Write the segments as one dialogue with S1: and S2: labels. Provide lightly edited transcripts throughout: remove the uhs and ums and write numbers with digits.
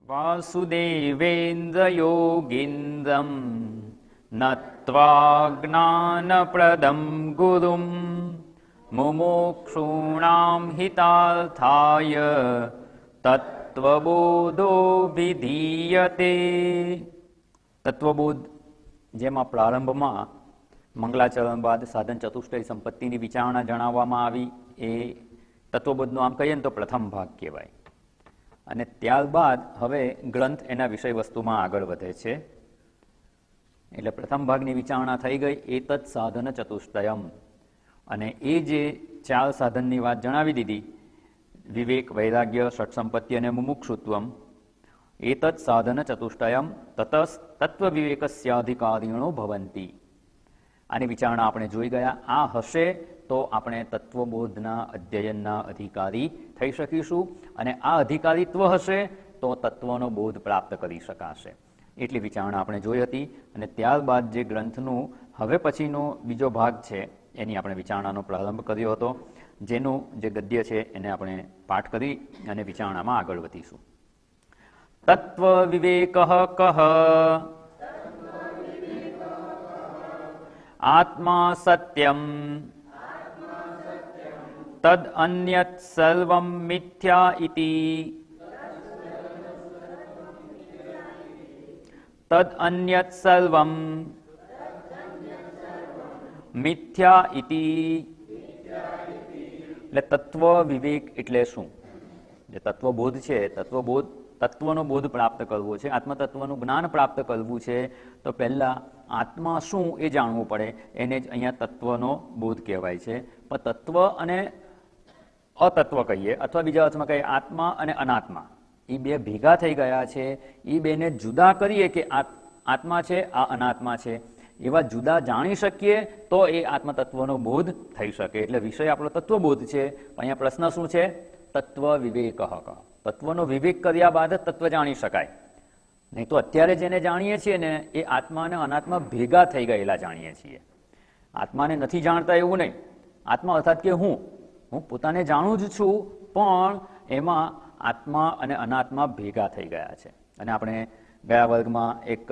S1: વાસુદેવેન્દ્રયોગીન્દ્રમ નત્વા જ્ઞાનપ્રદમ ગુરુમ મુમુક્ષૂણામ હિતાર્થાય તત્વબોધો વિધીયતે. તત્વબોધ જેમાં પ્રારંભમાં મંગલાચરણ બાદ સાધન ચતુષ્ટય સંપત્તિની વિચારણા જણાવવામાં આવી, એ તત્વબોધનો આમ કહીએ ને તો પ્રથમ ભાગ કહેવાય. અને ત્યારબાદ હવે ગ્રંથ એના વિષય વસ્તુમાં આગળ વધે છે. એટલે પ્રથમ ભાગની વિચારણા થઈ ગઈ, એતત સાધન ચતુષ્ટયમ. અને એ જે ચાર સાધનની વાત જણાવી દીધી, વિવેક, વૈરાગ્ય, ષટ્સંપત્તિ અને મુમુક્ષુત્વમ, એતત સાધન ચતુષ્ટયમ તત તત્વ વિવેકસ્યાધિકારીણો ભવંતિ. આની વિચારણા આપણે જોઈ ગયા. આ હશે તો આપણે તત્વબોધના અધ્યયનના અધિકારી થઈ શકીશું, અને આ અધિકારીત્વ હશે તો તત્વનો બોધ પ્રાપ્ત કરી શકાશે. એટલી વિચારણા આપણે જોઈ હતી. અને ત્યારબાદ જે ગ્રંથનું હવે પછીનો બીજો ભાગ છે એની આપણે વિચારણાનો પ્રારંભ કર્યો હતો, જેનું જે ગદ્ય છે એને આપણે પાઠ કરી અને વિચારણામાં આગળ વધીશું. તત્વ વિવેક કહ આત્મા સત્યમ તદ અન્યત સર્વમ મિથ્યા ઇતિ. તદ અન્યત સર્વમ મિથ્યા ઇતિ. એટલે તત્વ વિવેક એટલે શું? જે તત્વબોધ છે, તત્વનો બોધ પ્રાપ્ત કરવો છે, આત્મતત્વનું જ્ઞાન પ્રાપ્ત કરવું છે, તો પહેલા આત્મા શું એ જાણવું પડે. એને જ અહીંયા તત્વનો બોધ કહેવાય છે. પણ તત્વ અને અતત્વ કહીએ, અથવા બીજા અર્થમાં કહીએ આત્મા અને અનાત્મા, એ બે ભેગા થઈ ગયા છે. એ બેને જુદા કરીએ કે આત્મા છે, આ અનાત્મા છે, એવા જુદા જાણી શકીએ તો એ આત્મતત્વનો બોધ થઈ શકે. એટલે વિષય આપણો તત્વબોધ છે. અહીંયા પ્રશ્ન શું છે? તત્વ વિવેક. તત્વનો વિવેક કર્યા બાદ જ તત્વ જાણી શકાય. નહીં તો અત્યારે જેને જાણીએ છીએ ને એ આત્મા અને અનાત્મા ભેગા થઈ ગયેલા જાણીએ છીએ. આત્માને નથી જાણતા એવું નહીં. આત્મા અર્થાત કે હું પોતાને જાણું જ છું, પણ એમાં આત્મા અને અનાત્મા ભેગા થઈ ગયા છે. અને આપણે ગયા વર્ગમાં એક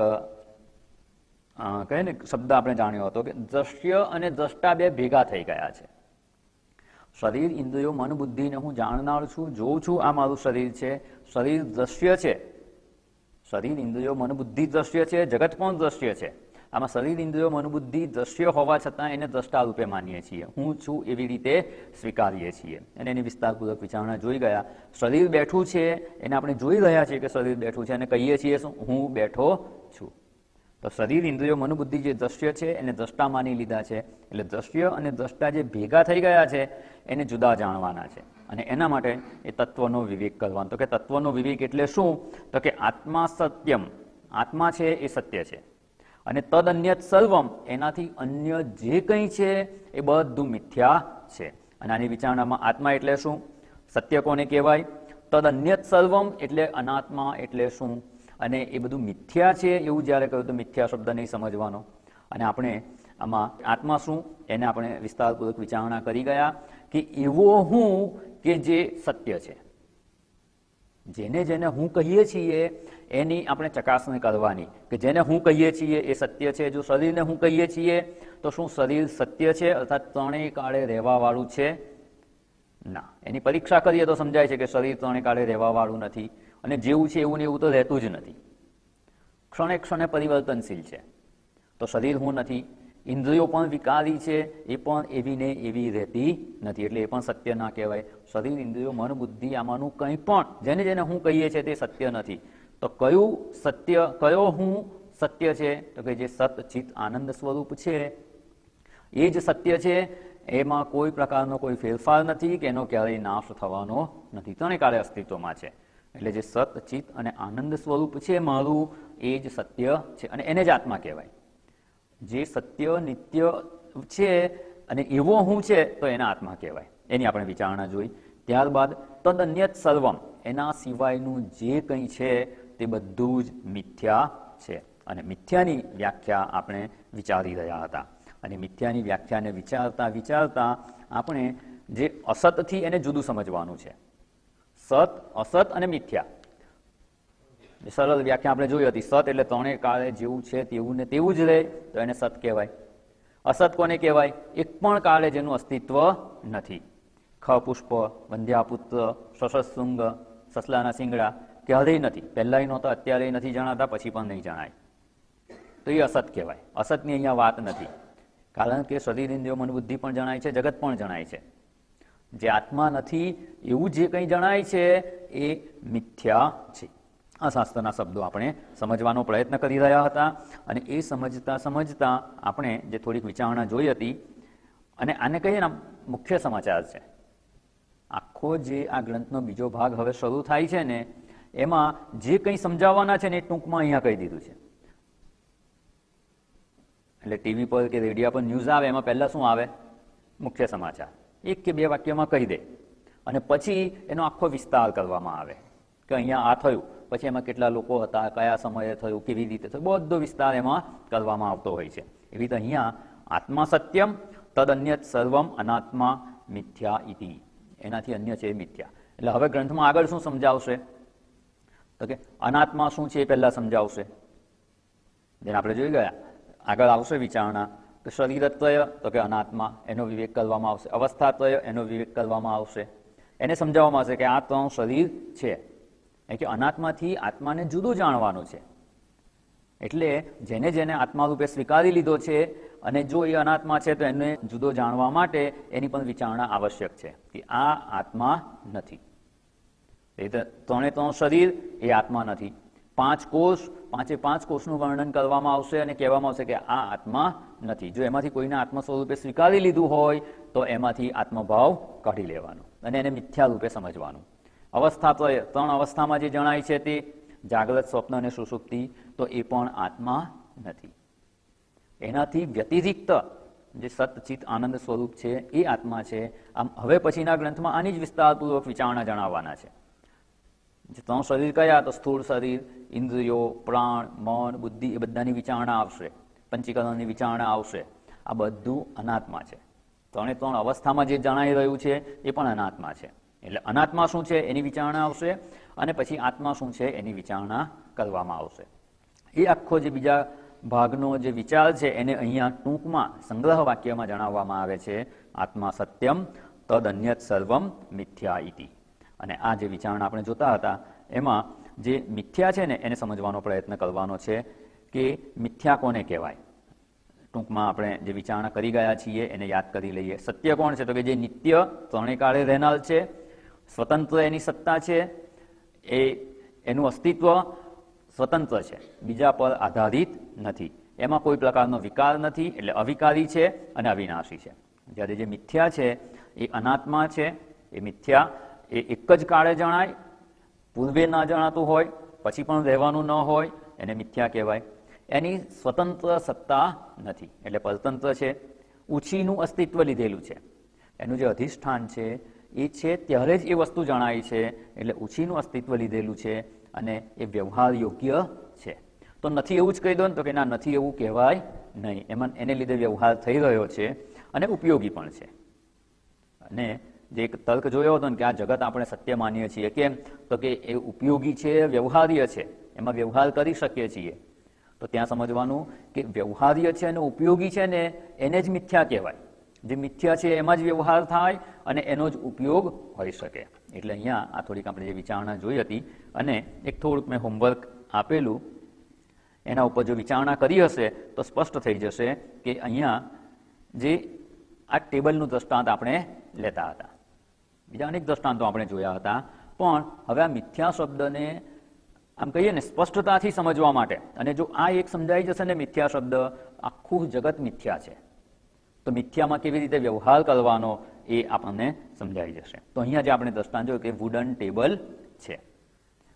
S1: કહે ને શબ્દ આપણે જાણ્યો હતો કે દ્રશ્ય અને દ્રષ્ટા બે ભેગા થઈ ગયા છે. શરીર, ઇન્દ્રિયો, મન, બુદ્ધિને હું જાણનાર છું, જોઉં છું, આ મારું શરીર છે. શરીર દ્રશ્ય છે. શરીર, ઇન્દ્રિયો, મન, બુદ્ધિ દ્રશ્ય છે. જગત પણ દ્રશ્ય છે. આમાં શરીર, ઇન્દ્રિયો, મન, બુદ્ધિ દ્રશ્ય હોવા છતાં એને દ્રષ્ટા રૂપે માનીએ છીએ. હું છું એવી રીતે સ્વીકારીએ છીએ. અને એની વિસ્તારપૂર્વક વિચારણા જોઈ ગયા. શરીર બેઠું છે એને આપણે જોઈ રહ્યા છીએ કે શરીર બેઠું છે, અને કહીએ છીએ શું? હું બેઠો છું. તો શરીર, ઇન્દ્રિયો, મન, બુદ્ધિ જે દ્રશ્ય છે એને દ્રષ્ટા માની લીધા છે. એટલે દ્રશ્ય અને દ્રષ્ટા જે ભેગા થઈ ગયા છે એને જુદા જાણવાના છે. અને એના માટે એ તત્વનો વિવેક કરવાનો. તો કે તત્વનો વિવેક એટલે શું? તો કે આત્મા સત્યમ, આત્મા છે એ સત્ય છે. અને તદ અન્યત સર્વમ, એનાથી અન્ય જે કંઈ છે એ બધું મિથ્યા છે. અને આની વિચારણામાં આત્મા એટલે શું? સત્ય કોને કહેવાય? તદ અન્યત સર્વમ એટલે અનાત્મા એટલે શું? અને એ બધું મિથ્યા છે એવું જ્યારે કહ્યું તો મિથ્યા શબ્દ નહીં સમજવાનો. અને આપણે આમાં આત્મા શું એને આપણે વિસ્તારપૂર્વક વિચારણા કરી ગયા કે એવો હું કે જે સત્ય છે. જેને જેને હું કહીએ છીએ એની આપણે ચકાસણી કરવાની કે જેને હું કહીએ છીએ એ સત્ય છે. જો શરીરને હું કહીએ છીએ તો શું શરીર સત્ય છે, અર્થાત ત્રણેય કાળે રહેવાવાળું છે? ના. એની પરીક્ષા કરીએ તો સમજાય છે કે શરીર ત્રણેય કાળે રહેવાવાળું નથી. અને જેવું છે એવું ને એવું તો રહેતું જ નથી. ક્ષણે ક્ષણે પરિવર્તનશીલ છે. તો શરીર હું નથી. ઇન્દ્રિયો પણ વિકારી છે, એ પણ એવી ને એવી રહેતી નથી. એટલે એ પણ સત્ય ના કહેવાય. શરીર, ઇન્દ્રિયો, મન, બુદ્ધિ આમાંનું કંઈ પણ જેને જેને હું કહીએ છીએ તે સત્ય નથી. તો કયું સત્ય, કયો હું સત્ય છે? તો કે જે સત ચિત આનંદ સ્વરૂપ છે એ જ સત્ય છે. એમાં કોઈ પ્રકારનો કોઈ ફેરફાર નથી કે એનો ક્યારેય નાશ થવાનો નથી. ત્રણેય કાળે અસ્તિત્વમાં છે. એટલે જે સત ચિત અને આનંદ સ્વરૂપ છે મારું, એ જ સત્ય છે. અને એને જ આત્મા કહેવાય. જે સત્ય નિત્ય છે અને એવો હું છે તો એને આત્મા કહેવાય. એની આપણે વિચારણા જોઈ. ત્યારબાદ તદ અન્યત સર્વમ, એના સિવાયનું જે કંઈ છે તે બધું જ મિથ્યા છે. અને મિથ્યાની વ્યાખ્યા આપણે વિચારી રહ્યા હતા. અને મિથ્યાની વ્યાખ્યાને વિચારતા આપણે જે અસતથી એને જુદું સમજવાનું છે. સત, અસત અને મિથ્યા. સરળ વ્યાખ્યા આપણે જોઈ હતી, સત એટલે ત્રણેય કાળે જેવું છે તેવું ને તેવું જ રહે, તો એને સત કહેવાય. અસત કોને કહેવાય? એક પણ કાળે જેનું અસ્તિત્વ નથી. ખ પુષ્પ, વંધ્યાપુત્ર, શશશુંગ, સસલાના શિંગડા ક્યારેય નથી, પહેલાંય નહોતા, અત્યારે નથી જણાતા, પછી પણ નહીં જણાય, તો એ અસત કહેવાય. અસતની અહીંયા વાત નથી, કારણ કે શરીર, ઇન્દ્રિયો, મન, બુદ્ધિ પણ જણાય છે, જગત પણ જણાય છે. જે આત્મા નથી એવું જે કંઈ જણાય છે એ મિથ્યા છે. આ શાસ્ત્રના શબ્દો આપણે સમજવાનો પ્રયત્ન કરી રહ્યા હતા, અને એ સમજતા આપણે જે થોડીક વિચારણા જોઈ હતી, અને આને કહીએ ને મુખ્ય સમાચાર છે. આખો જે આ ગ્રંથનો બીજો ભાગ હવે શરૂ થાય છે ને, એમાં જે કંઈ સમજાવવાના છે ને એ ટૂંકમાં અહીંયા કહી દીધું છે. એટલે ટીવી પર કે રેડિયા પર ન્યૂઝ આવે, એમાં પહેલાં શું આવે? મુખ્ય સમાચાર. 1 કે 2 વાક્યમાં કહી દે, અને પછી એનો આખો વિસ્તાર કરવામાં આવે કે અહીંયા આ થયું, પછી એમાં કેટલા લોકો હતા, કયા સમયે થયું, કેવી રીતે થયું, બધો વિસ્તાર એમાં કરવામાં આવતો હોય છે. એવી રીતે અહીંયા આત્મા સત્યમ તદ અન્યત સર્વમ અનાત્મા મિથ્યા ઇતિ, એનાથી અન્ય છે મિથ્યા. એટલે હવે ગ્રંથમાં આગળ શું સમજાવશે? તો કે અનાત્મા શું છે એ પહેલાં સમજાવશે, જેને આપણે જોઈ ગયા. આગળ આવશે વિચારણા કે શરીરત્વય, તો કે અનાત્મા, એનો વિવેક કરવામાં આવશે. અવસ્થાત્વય, એનો વિવેક કરવામાં આવશે. એને સમજાવવામાં આવશે કે આ 3 શરીર છે, કે અનાત્માથી આત્માને જુદું જાણવાનું છે. એટલે જેને જેને આત્મા રૂપે સ્વીકારી લીધો છે, અને જો એ અનાત્મા છે તો એને જુદો જાણવા માટે એની પણ વિચારણા આવશ્યક છે કે આ આત્મા નથી. એ 3 શરીર એ આત્મા નથી. 5 કોષ, 5 કોષનું વર્ણન કરવામાં આવશે અને કહેવામાં આવશે કે આ આત્મા નથી. જો એમાંથી કોઈને આત્મ સ્વરૂપે સ્વીકારી લીધું હોય તો એમાંથી આત્મભાવ કાઢી લેવાનો અને એને મિથ્યા રૂપે સમજવાનું. અવસ્થા તો 3 અવસ્થામાં જે જણાય છે તે જાગ્રત, સ્વપ્ન અને સુષુપ્તિ, તો એ પણ આત્મા નથી. એનાથી વ્યતિરિક્ત જે સતચિત આનંદ સ્વરૂપ છે એ આત્મા છે. આમ હવે પછીના ગ્રંથમાં આની જ વિસ્તારપૂર્વક વિચારણા જણાવવાના છે. જે 3 શરીર કયા? તો સ્થૂળ શરીર, ઇન્દ્રિયો, પ્રાણ, મન, બુદ્ધિ, એ બધાની વિચારણા આવશે. પંચીકરણની વિચારણા આવશે. આ બધું અનાત્મા છે. 3 અવસ્થામાં જે જણાઈ રહ્યું છે એ પણ અનાત્મા છે. એટલે અનાત્મા શું છે એની વિચારણા આવશે, અને પછી આત્મા શું છે એની વિચારણા કરવામાં આવશે. એ આખો જે બીજા ભાગનો જે વિચાર છે એને અહીંયા ટૂંકમાં સંગ્રહ વાક્યમાં જણાવવામાં આવે છે. આત્મા સત્યમ તદ અન્યત સર્વમ મિથ્યા ઇતિ. અને આ જે વિચારણા આપણે જોતા હતા એમાં જે મિથ્યા છે ને એને સમજવાનો પ્રયત્ન કરવાનો છે કે મિથ્યા કોને કહેવાય. ટૂંકમાં આપણે જે વિચારણા કરી ગયા છીએ એને યાદ કરી લઈએ. સત્ય કોણ છે? તો કે જે નિત્ય, 3 કાળે રહેનાર છે, સ્વતંત્ર એની સત્તા છે, એનું અસ્તિત્વ સ્વતંત્ર છે, બીજા પર આધારિત નથી, એમાં કોઈ પ્રકારનો વિકાર નથી, એટલે અવિકારી છે અને અવિનાશી છે. જ્યારે જે મિથ્યા છે એ અનાત્મા છે. એ મિથ્યા એ એક જ કાળે જણાય, પૂર્વે ના જણાતું હોય, પછી પણ રહેવાનું ન હોય, એને મિથ્યા કહેવાય. એની સ્વતંત્ર સત્તા નથી, એટલે પરતંત્ર છે. ઉછીનું અસ્તિત્વ લીધેલું છે. એનું જે અધિષ્ઠાન છે એ છે ત્યારે જ એ વસ્તુ જણાય છે, એટલે ઉછીનું અસ્તિત્વ લીધેલું છે અને એ વ્યવહાર યોગ્ય છે. તો નથી એવું જ કહી દો ને, તો કે ના, નથી એવું કહેવાય નહીં. એમાં એને લીધે વ્યવહાર થઈ રહ્યો છે અને ઉપયોગી પણ છે. અને જે એક તર્ક જોયો હતો ને કે આ જગત આપણે સત્ય માનીએ છીએ, કેમ? તો કે એ ઉપયોગી છે, વ્યવહાર્ય છે, એમાં વ્યવહાર કરી શકીએ છીએ. તો ત્યાં સમજવાનું કે વ્યવહાર્ય છે અને ઉપયોગી છે ને એને જ મિથ્યા કહેવાય. જે મિથ્યા છે એમાં જ વ્યવહાર થાય અને એનો જ ઉપયોગ હોઈ શકે. એટલે અહીંયા આ થોડીક આપણે જે વિચારણા જોઈ હતી, અને એક થોડુંક મેં હોમવર્ક આપેલું, એના ઉપર જો વિચારણા કરી હશે તો સ્પષ્ટ થઈ જશે કે અહીંયા જે આ ટેબલનું દ્રષ્ટાંત આપણે લેતા હતા, બીજા અનેક દ્રષ્ટાંતો આપણે જોયા હતા, પણ હવે આ મિથ્યા શબ્દને આમ કહીએ ને સ્પષ્ટતાથી સમજવા માટે, અને જો આ એક સમજાઈ જશે ને મિથ્યા શબ્દ, આખું જગત મિથ્યા છે, તો મિથ્યામાં કેવી રીતે વ્યવહાર કરવાનો એ આપણને સમજાઈ જશે. તો અહીંયા જે આપણે દ્રષ્ટાંત જોયું કે વુડન ટેબલ છે,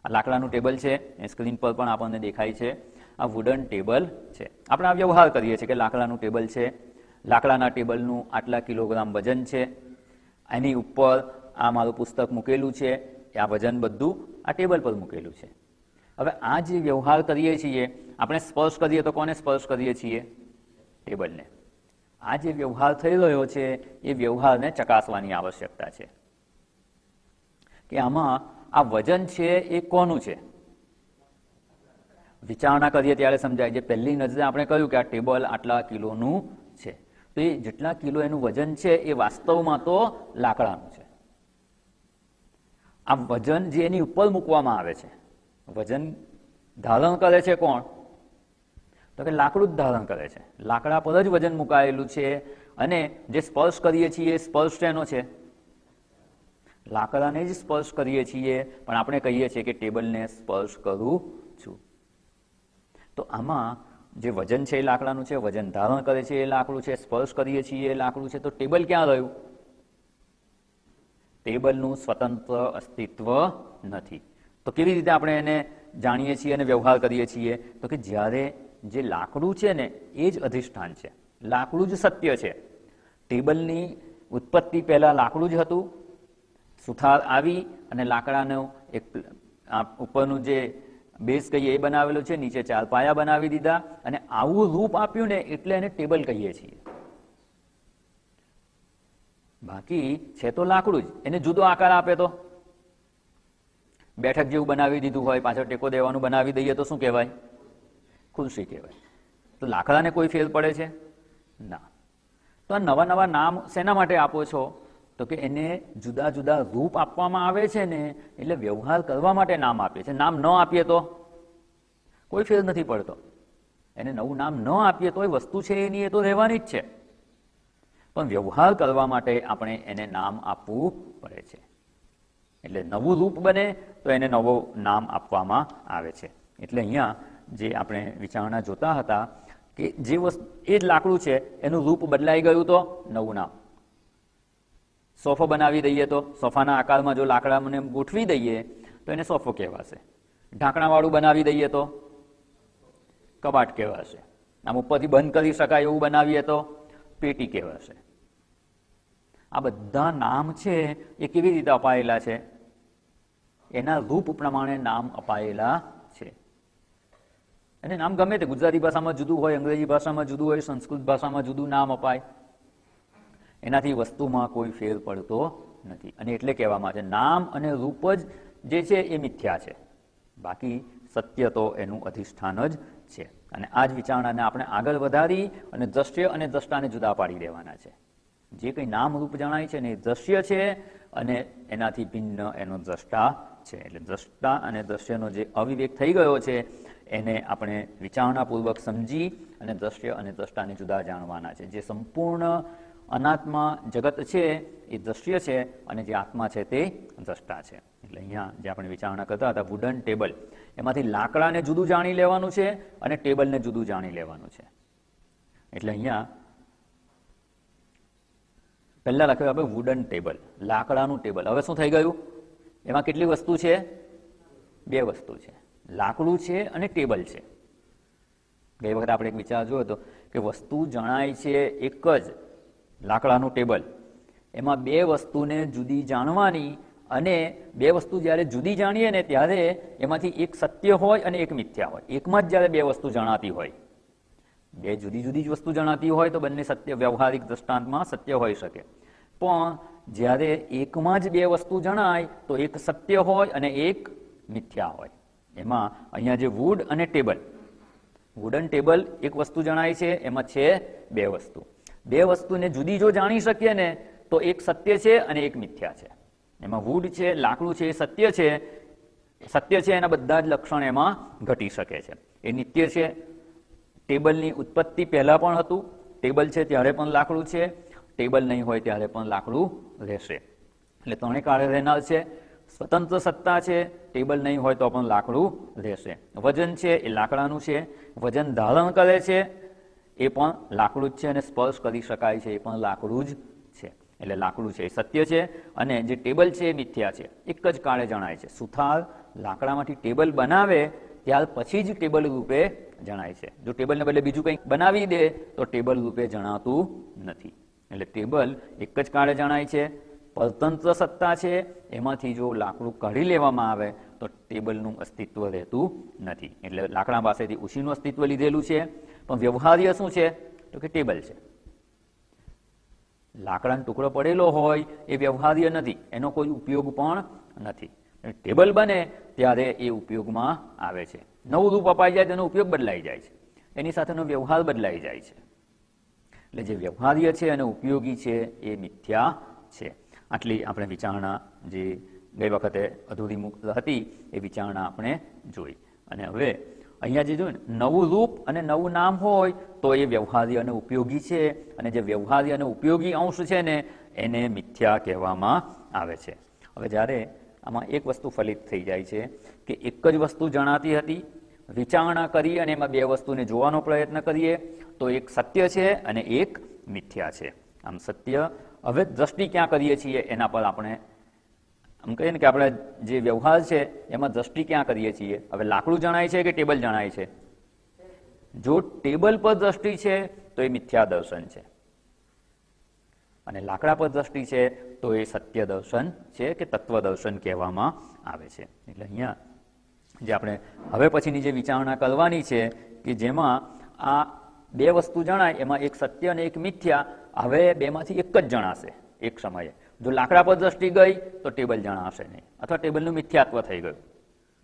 S1: આ લાકડાનું ટેબલ છે, એ સ્ક્રીન પર પણ આપણને દેખાય છે. આ વુડન ટેબલ છે. આપણે આ વ્યવહાર કરીએ છીએ કે લાકડાનું ટેબલ છે, લાકડાના ટેબલનું આટલા કિલોગ્રામ વજન છે, એની ઉપર આ મારું પુસ્તક મૂકેલું છે, આ વજન બધું આ ટેબલ પર મૂકેલું છે. હવે આ જે વ્યવહાર કરીએ છીએ, આપણે સ્પર્શ કરીએ તો કોને સ્પર્શ કરીએ છીએ? ટેબલને. આ જે વ્યવહાર થઈ રહ્યો છે એ વ્યવહારને ચકાસવાની આવશ્યકતા છે કે આમાં આ વજન છે એ કોનું છે? વિચારણા કરીએ ત્યારે સમજાય. જે પહેલી નજરે આપણે કહ્યું કે આ ટેબલ આટલા કિલોનું છે, તો એ જેટલા કિલો એનું વજન છે એ વાસ્તવમાં તો લાકડાનું છે. આ વજન જે એની ઉપર મૂકવામાં આવે છે, વજન ધારણ કરે છે કોણ? તો કે લાકડું જ ધારણ કરે છે. લાકડા પર જ વજન મુકાયેલું છે. અને જે સ્પર્શ કરીએ છીએ એ સ્પર્શ એનો છે, લાકડાને જ સ્પર્શ કરીએ છીએ, પણ આપણે કહીએ છીએ કે ટેબલને સ્પર્શ કરું છું. તો આમાં જે વજન છે એ લાકડાનું છે, વજન ધારણ કરે છે એ લાકડું છે, સ્પર્શ કરીએ છીએ એ લાકડું છે. તો ટેબલ ક્યાં રહ્યું? ટેબલનું સ્વતંત્ર અસ્તિત્વ નથી. તો કેવી રીતે આપણે એને જાણીએ છીએ અને વ્યવહાર કરીએ છીએ? તો કે જ્યારે જે લાકડું છે ને એ જ અધિષ્ઠાન છે, લાકડું જ સત્ય છે. ટેબલની ઉત્પત્તિ પહેલા લાકડું જ હતું. સુથાર આવી અને લાકડાનું એક ઉપરનું જે બેઝ કહીએ એ બનાવેલો છે, નીચે 4 પાયા બનાવી દીધા અને આવું રૂપ આપ્યું ને એટલે એને ટેબલ કહીએ છીએ. બાકી છે તો લાકડું જ, એને જુદો આકાર આપે તો બેઠક જેવું બનાવી દીધું હોય, પાછળ ટેકો દેવાનું બનાવી દઈએ તો શું કહેવાય? ખુરશી કહેવાય. તો લાકડાને કોઈ ફેર પડે છે? ના. તો આ નવા નવા નામ શેના માટે આપો છો? તો કે એને જુદા જુદા રૂપ આપવામાં આવે છે ને, એટલે વ્યવહાર કરવા માટે નામ આપીએ છીએ. નામ ન આપીએ તો કોઈ ફેર નથી પડતો. એને નવું નામ ન આપીએ તો એ વસ્તુ છે એની એ તો રહેવાની જ છે, પણ વ્યવહાર કરવા માટે આપણે એને નામ આપવું પડે છે. એટલે નવું રૂપ બને તો એને નવું નામ આપવામાં આવે છે. એટલે અહીંયા જે આપણે વિચારણા જોતા હતા કે જે વસ્તુ એ જ લાકડું છે એનું રૂપ બદલાઈ ગયું તો નવું નામ. સોફો બનાવી દઈએ તો સોફાના આકારમાં જો લાકડાને ગોઠવી દઈએ તો એને સોફો કહેવાશે. ઢાંકણાવાળું બનાવી દઈએ તો કબાટ કહેવાશે. આમ ઉપરથી બંધ કરી શકાય એવું બનાવીએ તો પેટી કહેવાશે. આ બધા નામ છે એ કેવી રીતે અપાયેલા છે? એના રૂપ પ્રમાણે નામ અપાયેલા છે. અને નામ ગમે તે ગુજરાતી ભાષામાં જુદું હોય, અંગ્રેજી ભાષામાં જુદું હોય, સંસ્કૃત ભાષામાં જુદું નામ અપાય, એનાથી વસ્તુમાં કોઈ ફેર પડતો નથી. અને એટલે કહેવામાં આવે છે નામ અને રૂપ જ જે છે એ મિથ્યા છે, બાકી સત્ય તો એનું અધિષ્ઠાન જ છે. અને આ જ વિચારણાને આપણે આગળ વધારી અને દ્રશ્ય અને દ્રષ્ટાને જુદા પાડી દેવાના છે. જે કંઈ નામ રૂપ જણાય છે ને એ દ્રશ્ય છે અને એનાથી ભિન્ન એનો દ્રષ્ટા છે. એટલે દ્રષ્ટા અને દ્રશ્યનો જે અવિવેક થઈ ગયો છે એને આપણે વિચારણાપૂર્વક સમજી અને દ્રશ્ય અને દ્રષ્ટાને જુદા જાણવાના છે. જે સંપૂર્ણ અનાત્મા જગત છે એ દ્રશ્ય છે અને જે આત્મા છે તે દ્રષ્ટા છે. એટલે અહીંયા જે આપણે વિચારણા કરતા હતા વુડન ટેબલ, એમાંથી લાકડાને જુદું જાણી લેવાનું છે અને ટેબલને જુદું જાણી લેવાનું છે. એટલે અહીંયા પહેલા લખ્યું આપણે વુડન ટેબલ, લાકડાનું ટેબલ. હવે શું થઈ ગયું? એમાં કેટલી વસ્તુ છે? 2 વસ્તુ છે, લાકડું છે અને ટેબલ છે. ગઈ વખત આપણે એક વિચાર જોયો હતો કે વસ્તુ જણાય છે એક જ, લાકડાનું ટેબલ. એમાં 2 વસ્તુને જુદી જાણવાની, અને 2 વસ્તુ જ્યારે જુદી જાણીએ ને ત્યારે એમાંથી એક સત્ય હોય અને એક મિથ્યા હોય. એકમાં જ જ્યારે 2 વસ્તુ જણાતી હોય, 2 જુદી જુદી જ વસ્તુ જણાતી હોય તો બંને સત્ય, વ્યવહારિક દ્રષ્ટાંતમાં સત્ય હોઈ શકે. પણ જ્યારે એકમાં જ 2 વસ્તુ જણાય તો એક સત્ય હોય અને એક મિથ્યા હોય. એમાં અહીંયા જે વુડ અને ટેબલ, વુડન ટેબલ એક વસ્તુ જણાય છે, એમાં છે 2 વસ્તુ. 2 વસ્તુને જુદી જો જાણી શકીએ ને તો એક સત્ય છે અને એક મિથ્યા છે. એમાં વુડ છે, લાકડું છે, એ સત્ય છે. સત્ય છે એના બધા જ લક્ષણ એમાં ઘટી શકે છે. એ નિત્ય છે. ટેબલની ઉત્પત્તિ પહેલા પણ હતું, ટેબલ છે ત્યારે પણ લાકડું છે, ટેબલ નહીં હોય ત્યારે પણ લાકડું રહેશે. એટલે 3 કાળે રહેનાર છે. સ્વતંત્ર સત્તા છે, ટેબલ નહીં હોય તો પણ લાકડું રહેશે. વજન છે એ લાકડાનું છે, વજન ધારણ કરે છે એ પણ લાકડું જ છે, અને સ્પર્શ કરી શકાય છે એ પણ લાકડું જ છે. એટલે લાકડું છે એ સત્ય છે અને જે ટેબલ છે એ મિથ્યા છે. એક જ કાળે જણાય છે. સુથાર લાકડામાંથી ટેબલ બનાવે ત્યાર પછી જ ટેબલ રૂપે જણાય છે. જો ટેબલને બદલે બીજું કંઈક બનાવી દે તો ટેબલ રૂપે જણાતું નથી. એટલે ટેબલ એક જ કાળે જણાય છે, પરતંત્ર સત્તા છે. એમાંથી જો લાકડું કાઢી લેવામાં આવે તો ટેબલનું અસ્તિત્વ રહેતું નથી. એટલે લાકડા પાસેથી ઉશીનું અસ્તિત્વ લીધેલું છે, પણ વ્યવહાર્ય શું છે? તો કે ટેબલ છે. લાકડાનો ટુકડો પડેલો હોય એ વ્યવહાર્ય નથી, એનો કોઈ ઉપયોગ પણ નથી. ટેબલ બને ત્યારે એ ઉપયોગમાં આવે છે. નવું રૂપ અપાઈ જાય તેનો ઉપયોગ બદલાઈ જાય છે, એની સાથેનો વ્યવહાર બદલાઈ જાય છે. એટલે જે વ્યવહાર્ય છે અને ઉપયોગી છે એ મિથ્યા છે. આટલી આપણે વિચારણા જે ગઈ વખતે અધૂરી હતી એ વિચારણા આપણે જોઈ. અને હવે અહીંયા જે જોયું ને નવું રૂપ અને નવું નામ હોય તો એ વ્યવહાર્ય અને ઉપયોગી છે, અને જે વ્યવહાર્ય અને ઉપયોગી અંશ છે ને એને મિથ્યા કહેવામાં આવે છે. હવે જ્યારે આમાં એક વસ્તુ ફલિત થઈ જાય છે કે એક જ વસ્તુ જણાતી હતી, વિચારણા કરી અને એમાં બે વસ્તુને જોવાનો પ્રયત્ન કરીએ તો એક સત્ય છે અને એક મિથ્યા છે. આમ સત્ય હવે દ્રષ્ટિ ક્યાં કરીએ છીએ એના પર આપણે આમ કહીએ ને કે આપણે જે વ્યવહાર છે એમાં દ્રષ્ટિ ક્યાં કરીએ છીએ. હવે લાકડું જણાય છે કે ટેબલ જણાય છે? જો ટેબલ પર દ્રષ્ટિ છે તો એ મિથ્યા દર્શન છે, અને લાકડા પર દ્રષ્ટિ છે તો એ સત્ય દર્શન છે કે તત્વ દર્શન કહેવામાં આવે છે. એટલે અહીંયા જે આપણે હવે પછીની જે વિચારણા કરવાની છે કે જેમાં આ બે વસ્તુ જણાય એમાં એક સત્ય અને એક મિથ્યા, હવે બેમાંથી એક જ જણાશે એક સમયે. જો લાકડા પર દ્રષ્ટિ ગઈ તો ટેબલ જણાશે નહીં, અથવા ટેબલનું મિથ્યાત્વ થઈ ગયું.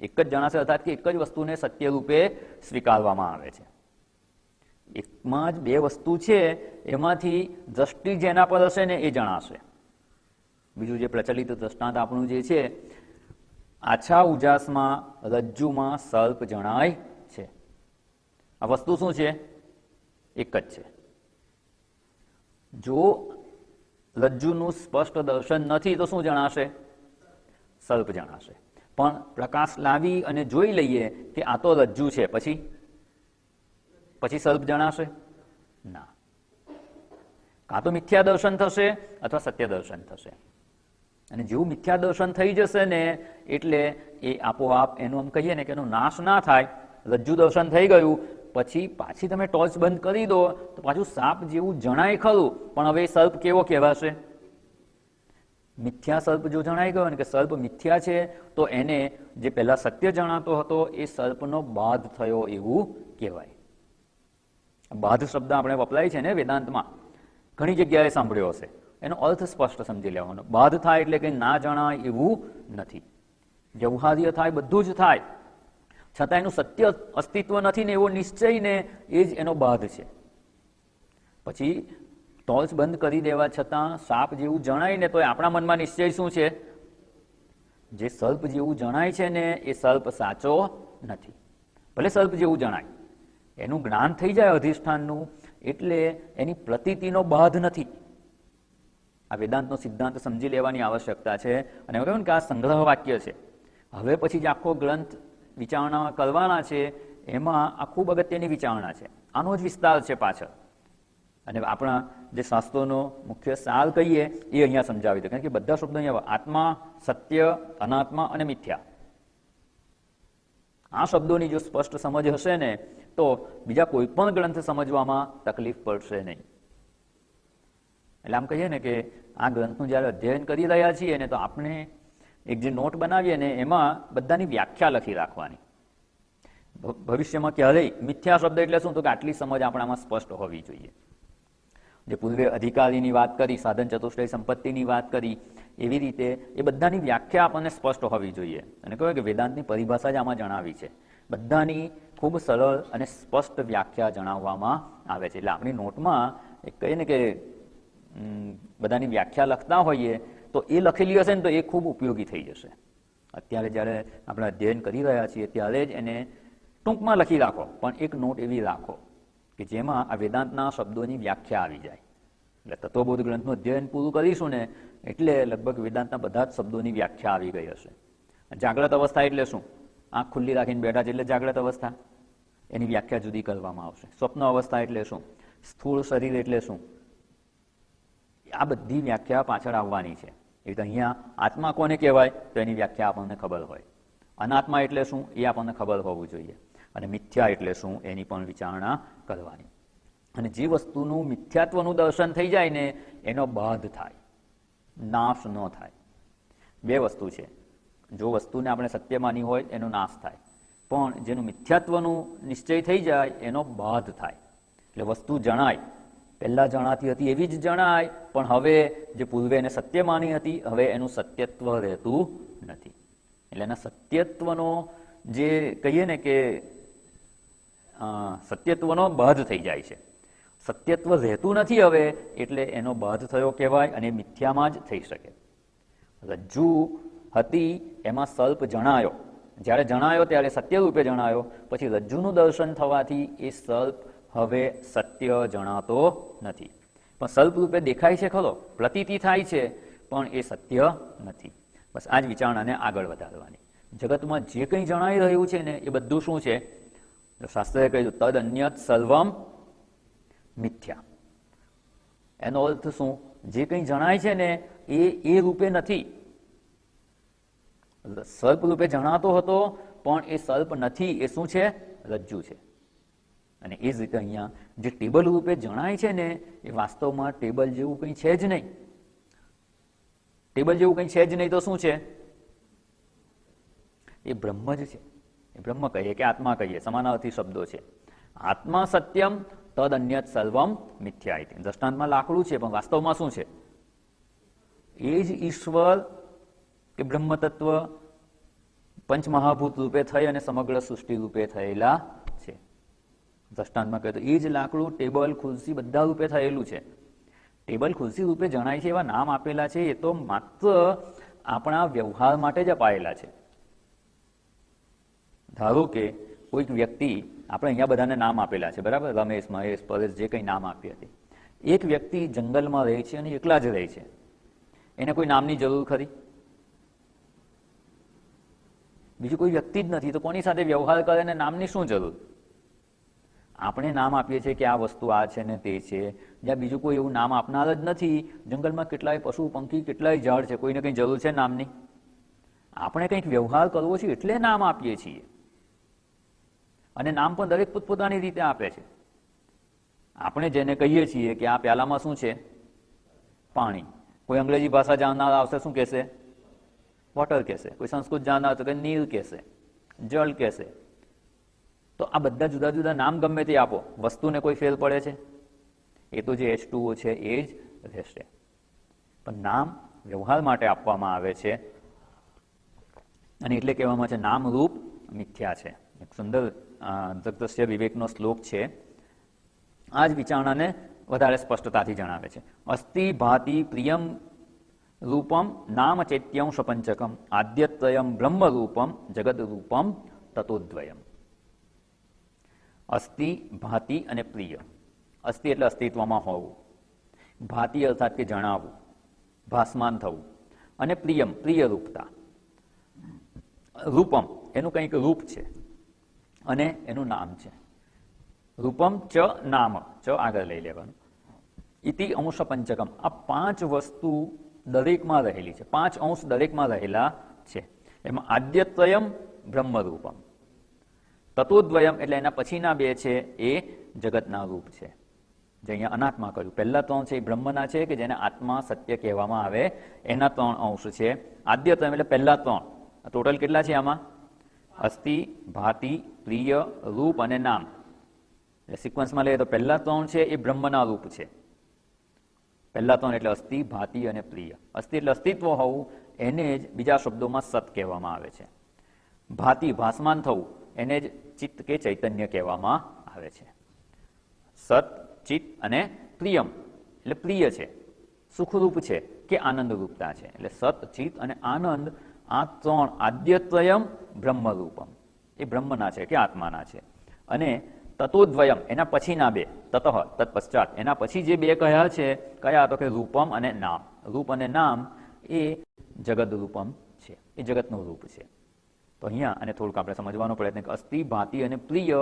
S1: એક જ જણાશે, અર્થાત કે એક જ વસ્તુને સત્ય રૂપે સ્વીકારવામાં આવે છે. એકમાં જ બે વસ્તુ છે એમાંથી દ્રષ્ટિ જેના પર હશે ને એ જણાશે. બીજું જે પ્રચલિત દ્રષ્ટાંત આપણું જે છે, આછા ઉજાસમાં રજ્જુમાં સર્પ જણાય છે. આ વસ્તુ શું છે? એક જ છે. જો રજ્જુનું સ્પષ્ટ દર્શન નથી તો શું જણાશે? સર્પ જણાશે. પણ પ્રકાશ લાવી અને જોઈ લઈએ કે આ તો રજ્જુ છે, પછી સર્પ જણાશે? ના. કાં તો મિથ્યા દર્શન થશે અથવા સત્ય દર્શન થશે. અને જેવું મિથ્યા દર્શન થઈ જશે ને એટલે એ આપોઆપ એનું આમ કહીએ ને કે એનો નાશ ના થાય. રજ્જુ દર્શન થઈ ગયું પછી પાછી તમે ટોર્ચ બંધ કરી દો તો પાછું સાપ જેવું જણાય ખરું, પણ હવે એ સર્પ કેવો કહેવાશે? મિથ્યા સર્પ જો જણાઈ ગયો ને કે સર્પ મિથ્યા છે તો એને જે પહેલા સત્ય જણાતો હતો એ સર્પનો બાધ થયો એવું કહેવાય. બાધ શબ્દ આપણે વપરાય છે ને વેદાંતમાં, ઘણી જગ્યાએ સાંભળ્યો હશે. એનો અર્થ સ્પષ્ટ સમજી લેવાનો. બાધ થાય એટલે કે ના જણાય એવું નથી. વ્યવહાર્ય થાય, બધું જ થાય, છતાં એનું સત્ય અસ્તિત્વ નથી ને એવો નિશ્ચય ને એ જ એનો બાધ છે. પછી ટોર્ચ બંધ કરી દેવા છતાં સાપ જેવું જણાય ને તો આપણા મનમાં નિશ્ચય શું છે? જે સર્પ જેવું જણાય છે ને એ સર્પ સાચો નથી. ભલે સર્પ જેવું જણાય, એનું જ્ઞાન થઈ જાય અધિષ્ઠાનનું, એટલે એની પ્રતીતિનો બાધ નથી. આ વેદાંતનો સિદ્ધાંત સમજી લેવાની આવશ્યકતા છે. અને એવું કહ્યું કે આ સંગ્રહ વાક્ય છે. હવે પછી જે આખો ગ્રંથ વિચારણા કરવાના છે એમાં આ ખૂબ અગત્યની વિચારણા છે. આનો જ વિસ્તાર છે પાછળ. અને આપણા જે શાસ્ત્રોનો મુખ્ય સાર કહીએ એ અહીંયા સમજાવી દે. કારણ કે બધા શબ્દો અહીંયા આત્મા, સત્ય, અનાત્મા અને મિથ્યા, આ શબ્દોની જો સ્પષ્ટ સમજ હશે ને તો બીજા કોઈ પણ ગ્રંથ સમજવામાં તકલીફ પડશે નહીં. એટલે આમ કહીએ ને કે આ ગ્રંથનું જ્યારે અધ્યયન કરી રહ્યા છીએ ને તો આપણે એક જે નોટ બનાવીએ ને એમાં બધાની વ્યાખ્યા લખી રાખવાની. ભવિષ્યમાં ક્યારેય મિથ્યા શબ્દ એટલે શું, તો કે આટલી સમજ આપણામાં સ્પષ્ટ હોવી જોઈએ. જે પૂર્વે અધિકારીની વાત કરી, સાધન ચતુષ્ટય સંપત્તિની વાત કરી, એવી રીતે એ બધાની વ્યાખ્યા આપણને સ્પષ્ટ હોવી જોઈએ. અને કહેવાય કે વેદાંતની પરિભાષા જ આમાં જણાવી છે. બધાની ખૂબ સરળ અને સ્પષ્ટ વ્યાખ્યા જણાવવામાં આવે છે. એટલે આપણી નોટમાં એક કહીએ ને કે બધાની વ્યાખ્યા લખતા હોઈએ તો એ લખેલી હશે ને તો એ ખૂબ ઉપયોગી થઈ જશે. અત્યારે જ્યારે આપણે અધ્યયન કરી રહ્યા છીએ ત્યારે જ એને ટૂંકમાં લખી રાખો, પણ એક નોટ એવી રાખો કે જેમાં આ વેદાંતના શબ્દોની વ્યાખ્યા આવી જાય. એટલે તત્વબોધ ગ્રંથનું અધ્યયન પૂરું કરીશું ને એટલે લગભગ વેદાંતના બધા જ શબ્દોની વ્યાખ્યા આવી ગઈ હશે. જાગ્રત અવસ્થા એટલે શું? આંખ ખુલ્લી રાખીને બેઠા છે એટલે જાગ્રત અવસ્થા, એની વ્યાખ્યા જુદી કરવામાં આવશે. સ્વપ્ન અવસ્થા એટલે શું? સ્થૂળ શરીર એટલે શું? આ બધી વ્યાખ્યા પાછળ આવવાની છે. એ તો અહીંયા આત્મા કોને કહેવાય તો એની વ્યાખ્યા આપણને ખબર હોય. અનાત્મા એટલે શું એ આપણને ખબર હોવું જોઈએ. અને મિથ્યા એટલે શું એની પણ વિચારણા કરવાની. અને જે વસ્તુનું મિથ્યાત્વનું દર્શન થઈ જાય ને એનો બાધ થાય, નાશ ન થાય. બે વસ્તુ છે. જો વસ્તુને આપણે સત્ય માની હોય એનો નાશ થાય, પણ જેનું મિથ્યાત્વનું નિશ્ચય થઈ જાય એનો બાધ થાય. એટલે વસ્તુ જણાય, પહેલા જણાતી હતી એવી જ જણાય, પણ હવે જે પૂર્વે એને સત્ય માની હતી હવે એનું સત્યત્વ રહેતું નથી. એટલે એના સત્યત્વનો જે કહીએ ને કે સત્યત્વનો બાધ થઈ જાય છે. સત્યત્વ રહેતું નથી હવે, એટલે એનો બાધ થયો કહેવાય અને મિથ્યામાં જ થઈ શકે. રજ્જુ હતી એમાં સલ્પ જણાયો, જ્યારે જણાયો ત્યારે સત્ય રૂપે જણાયો, પછી રજ્જુનું દર્શન થવાથી એ સલ્પ હવે સત્ય જણાતો નથી. પણ સલ્પ રૂપે દેખાય છે ખરો, પ્રતીતિ થાય છે, પણ એ સત્ય નથી. બસ આ જ વિચારણાને આગળ વધારવાની. જગતમાં જે કંઈ જણાઈ રહ્યું છે ને એ બધું શું છે? શાસ્ત્રએ કહ્યું તદ અન્યત સર્વમ મિથ્યા. એનો અર્થ શું? જે કંઈ જણાય છે ને એ રૂપે નથી. સર્પ રૂપે જણાતો હતો, પણ એ સર્પ નથી. એ શું છે? રજ્જુ છે. અને એ જ રીતે અહીંયા જે ટેબલ રૂપે જણાય છે ને એ વાસ્તવમાં ટેબલ જેવું કંઈ છે જ નહીં. ટેબલ જેવું કંઈ છે જ નહીં તો શું છે? એ બ્રહ્મ જ છે. એ બ્રહ્મ કહીએ કે આત્મા કહીએ, સમાનાર્થી શબ્દો છે. આત્મા સત્યમ તદ અન્યત સર્વમ મિથ્યા ઇતિ. દ્રષ્ટાંતમાં લાકડું છે, પણ વાસ્તવમાં શું છે? એ જ ઈશ્વર કે બ્રહ્મ તત્વ પંચમહાભૂત રૂપે થઈ અને સમગ્ર સૃષ્ટિ રૂપે થયેલા છે. દ્રષ્ટાંતમાં કહે તો એ જ લાકડું, ટેબલ, ખુરશી બધા રૂપે થયેલું છે. ટેબલ, ખુરશી રૂપે જણાય છે એવા નામ આપેલા છે, એ તો માત્ર આપણા વ્યવહાર માટે જ અપાયેલા છે. ધારો કે કોઈક વ્યક્તિ, આપણે અહીંયા બધાને નામ આપેલા છે, બરાબર? રમેશ, મહેશ, પરેશ, જે કંઈ નામ આપી હતી. એક વ્યક્તિ જંગલમાં રહે છે અને એકલા જ રહે છે, એને કોઈ નામની જરૂર ખરી? બીજું કોઈ વ્યક્તિ જ નથી, તો કોની સાથે વ્યવહાર કરે ને નામની શું જરૂર? આપણે નામ આપીએ છીએ કે આ વસ્તુ આ છે ને તે છે, જ્યાં બીજું કોઈ એવું નામ આપનાર જ નથી. જંગલમાં કેટલાય પશુ પંખી, કેટલાય ઝાડ છે, કોઈને કંઈ જરૂર છે નામની? આપણે કંઈક વ્યવહાર કરવો છે એટલે નામ આપીએ છીએ. અને નામ પણ દરેક પોતપોતાની રીતે આપે છે. આપણે જેને કહીએ છીએ કે આ પ્યાલામાં શું છે? પાણી. કોઈ અંગ્રેજી ભાષા જાણનાર આવશે, શું કહેશે? વોટર કહેશે. કોઈ સંસ્કૃત જાણનાર તો કે નીર કહેશે, જળ કહેશે. તો આ બધા જુદા જુદા નામ ગમે તે આપો, વસ્તુને કોઈ ફેર પડે છે? એ તો જે H2O છે એ જ રહેશે. પણ નામ વ્યવહાર માટે આપવામાં આવે છે, અને એટલે કહેવામાં છે નામ રૂપ મિથ્યા છે. એક સુંદર જગદસ્ય વિવેકનો શ્લોક છે. આ જ વિચારણાને વધારે સ્પષ્ટતાથી જણાવે છે. અસ્તિ ભાતિ પ્રિયમ રૂપમ નામ ચૈત્યંશ પંચકમ આદ્યત્રયમ બ્રહ્મ રૂપમ જગદ રૂપમ તતોદ્વયમ. અસ્તિ, ભાતિ અને પ્રિય. અસ્તિ એટલે અસ્તિત્વમાં હોવું, ભાતિ અર્થાત કે જણાવવું, ભાસમાન થવું, અને પ્રિયમ પ્રિય રૂપતા. રૂપમ એનું કંઈક રૂપ છે અને એનું નામ છે. રૂપમ ચ નામ, ચ આગળ લઈ લેવાનું. ઇતિ અંશ પંચકમ, આ પાંચ વસ્તુ દરેકમાં રહેલી છે, પાંચ અંશ દરેકમાં રહેલા છે. એમાં આદ્યત્વયમ બ્રહ્મરૂપમ, તતોદ્વયમ એટલે એના પછીના બે છે એ જગતના રૂપ છે. જે અહીંયા અનાત્મા કહ્યું. પહેલા ત્રણ છે એ બ્રહ્મના છે, કે જેને આત્મા સત્ય કહેવામાં આવે, એના ત્રણ અંશ છે. આદ્યત્વયમ એટલે પહેલા ત્રણ. ટોટલ કેટલા છે આમાં? અસ્તિ, ભાતિ, પ્રિય, રૂપ અને નામ. સિક્વન્સમાં લઈએ તો પહેલા ત્રણ છે એ બ્રહ્મના રૂપ છે. પહેલા ત્રણ એટલે અસ્તિ, ભાતિ અને પ્રિય. અસ્તિ એટલે અસ્તિત્વ હોવું, એને જ બીજા શબ્દોમાં સત કહેવામાં આવે છે. ભાતિ ભાસમાન થવું, એને જ ચિત્ત કે ચૈતન્ય કહેવામાં આવે છે. સત, ચિત્ત અને પ્રિયમ એટલે પ્રિય છે, સુખરૂપ છે કે આનંદ રૂપતા છે. એટલે સત, ચિત્ત અને આનંદ, આ ત્રણ આદ્યત્વયમ બ્રહ્મરૂપમ, એ બ્રહ્મના છે કે આત્માના છે. અને તતોદ્વયમ એના પછીના બે, તતઃ તત્પશ્ચાત એના પછી જે બે કયા છે, કયા? તો કે રૂપમ અને નામ. રૂપ અને નામ એ જગદ રૂપમ છે, એ જગતનું રૂપ છે. તો અહીંયા અને થોડુંક આપણે સમજવાનો પ્રયત્ન કે અસ્તિ, ભાતિ અને પ્રિય,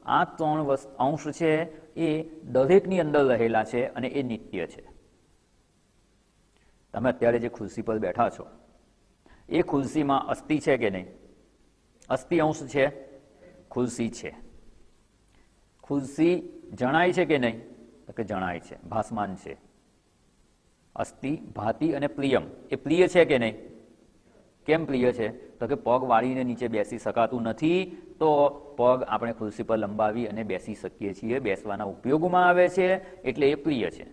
S1: આ ત્રણ અંશ છે એ દરેકની અંદર રહેલા છે અને એ નિત્ય છે. તમે અત્યારે જે ખુરશી પર બેઠા છો, એ ખુરશીમાં અસ્તિ છે કે નહીં? અસ્તિ અંશ છે, ખુરશી છે. ખુરશી જણાય છે કે નહીં? તો કે જણાય છે, ભાસમાન છે. અસ્તિ, ભાતિ અને પ્રિયમ, એ પ્રિય છે કે નહીં? કેમ પ્રિય છે? તો કે પગ વાળીને નીચે બેસી શકાતું નથી, તો પગ આપણે ખુરશી પર લંબાવી અને બેસી શકીએ છીએ, બેસવાના ઉપયોગમાં આવે છે, એટલે એ પ્રિય છે.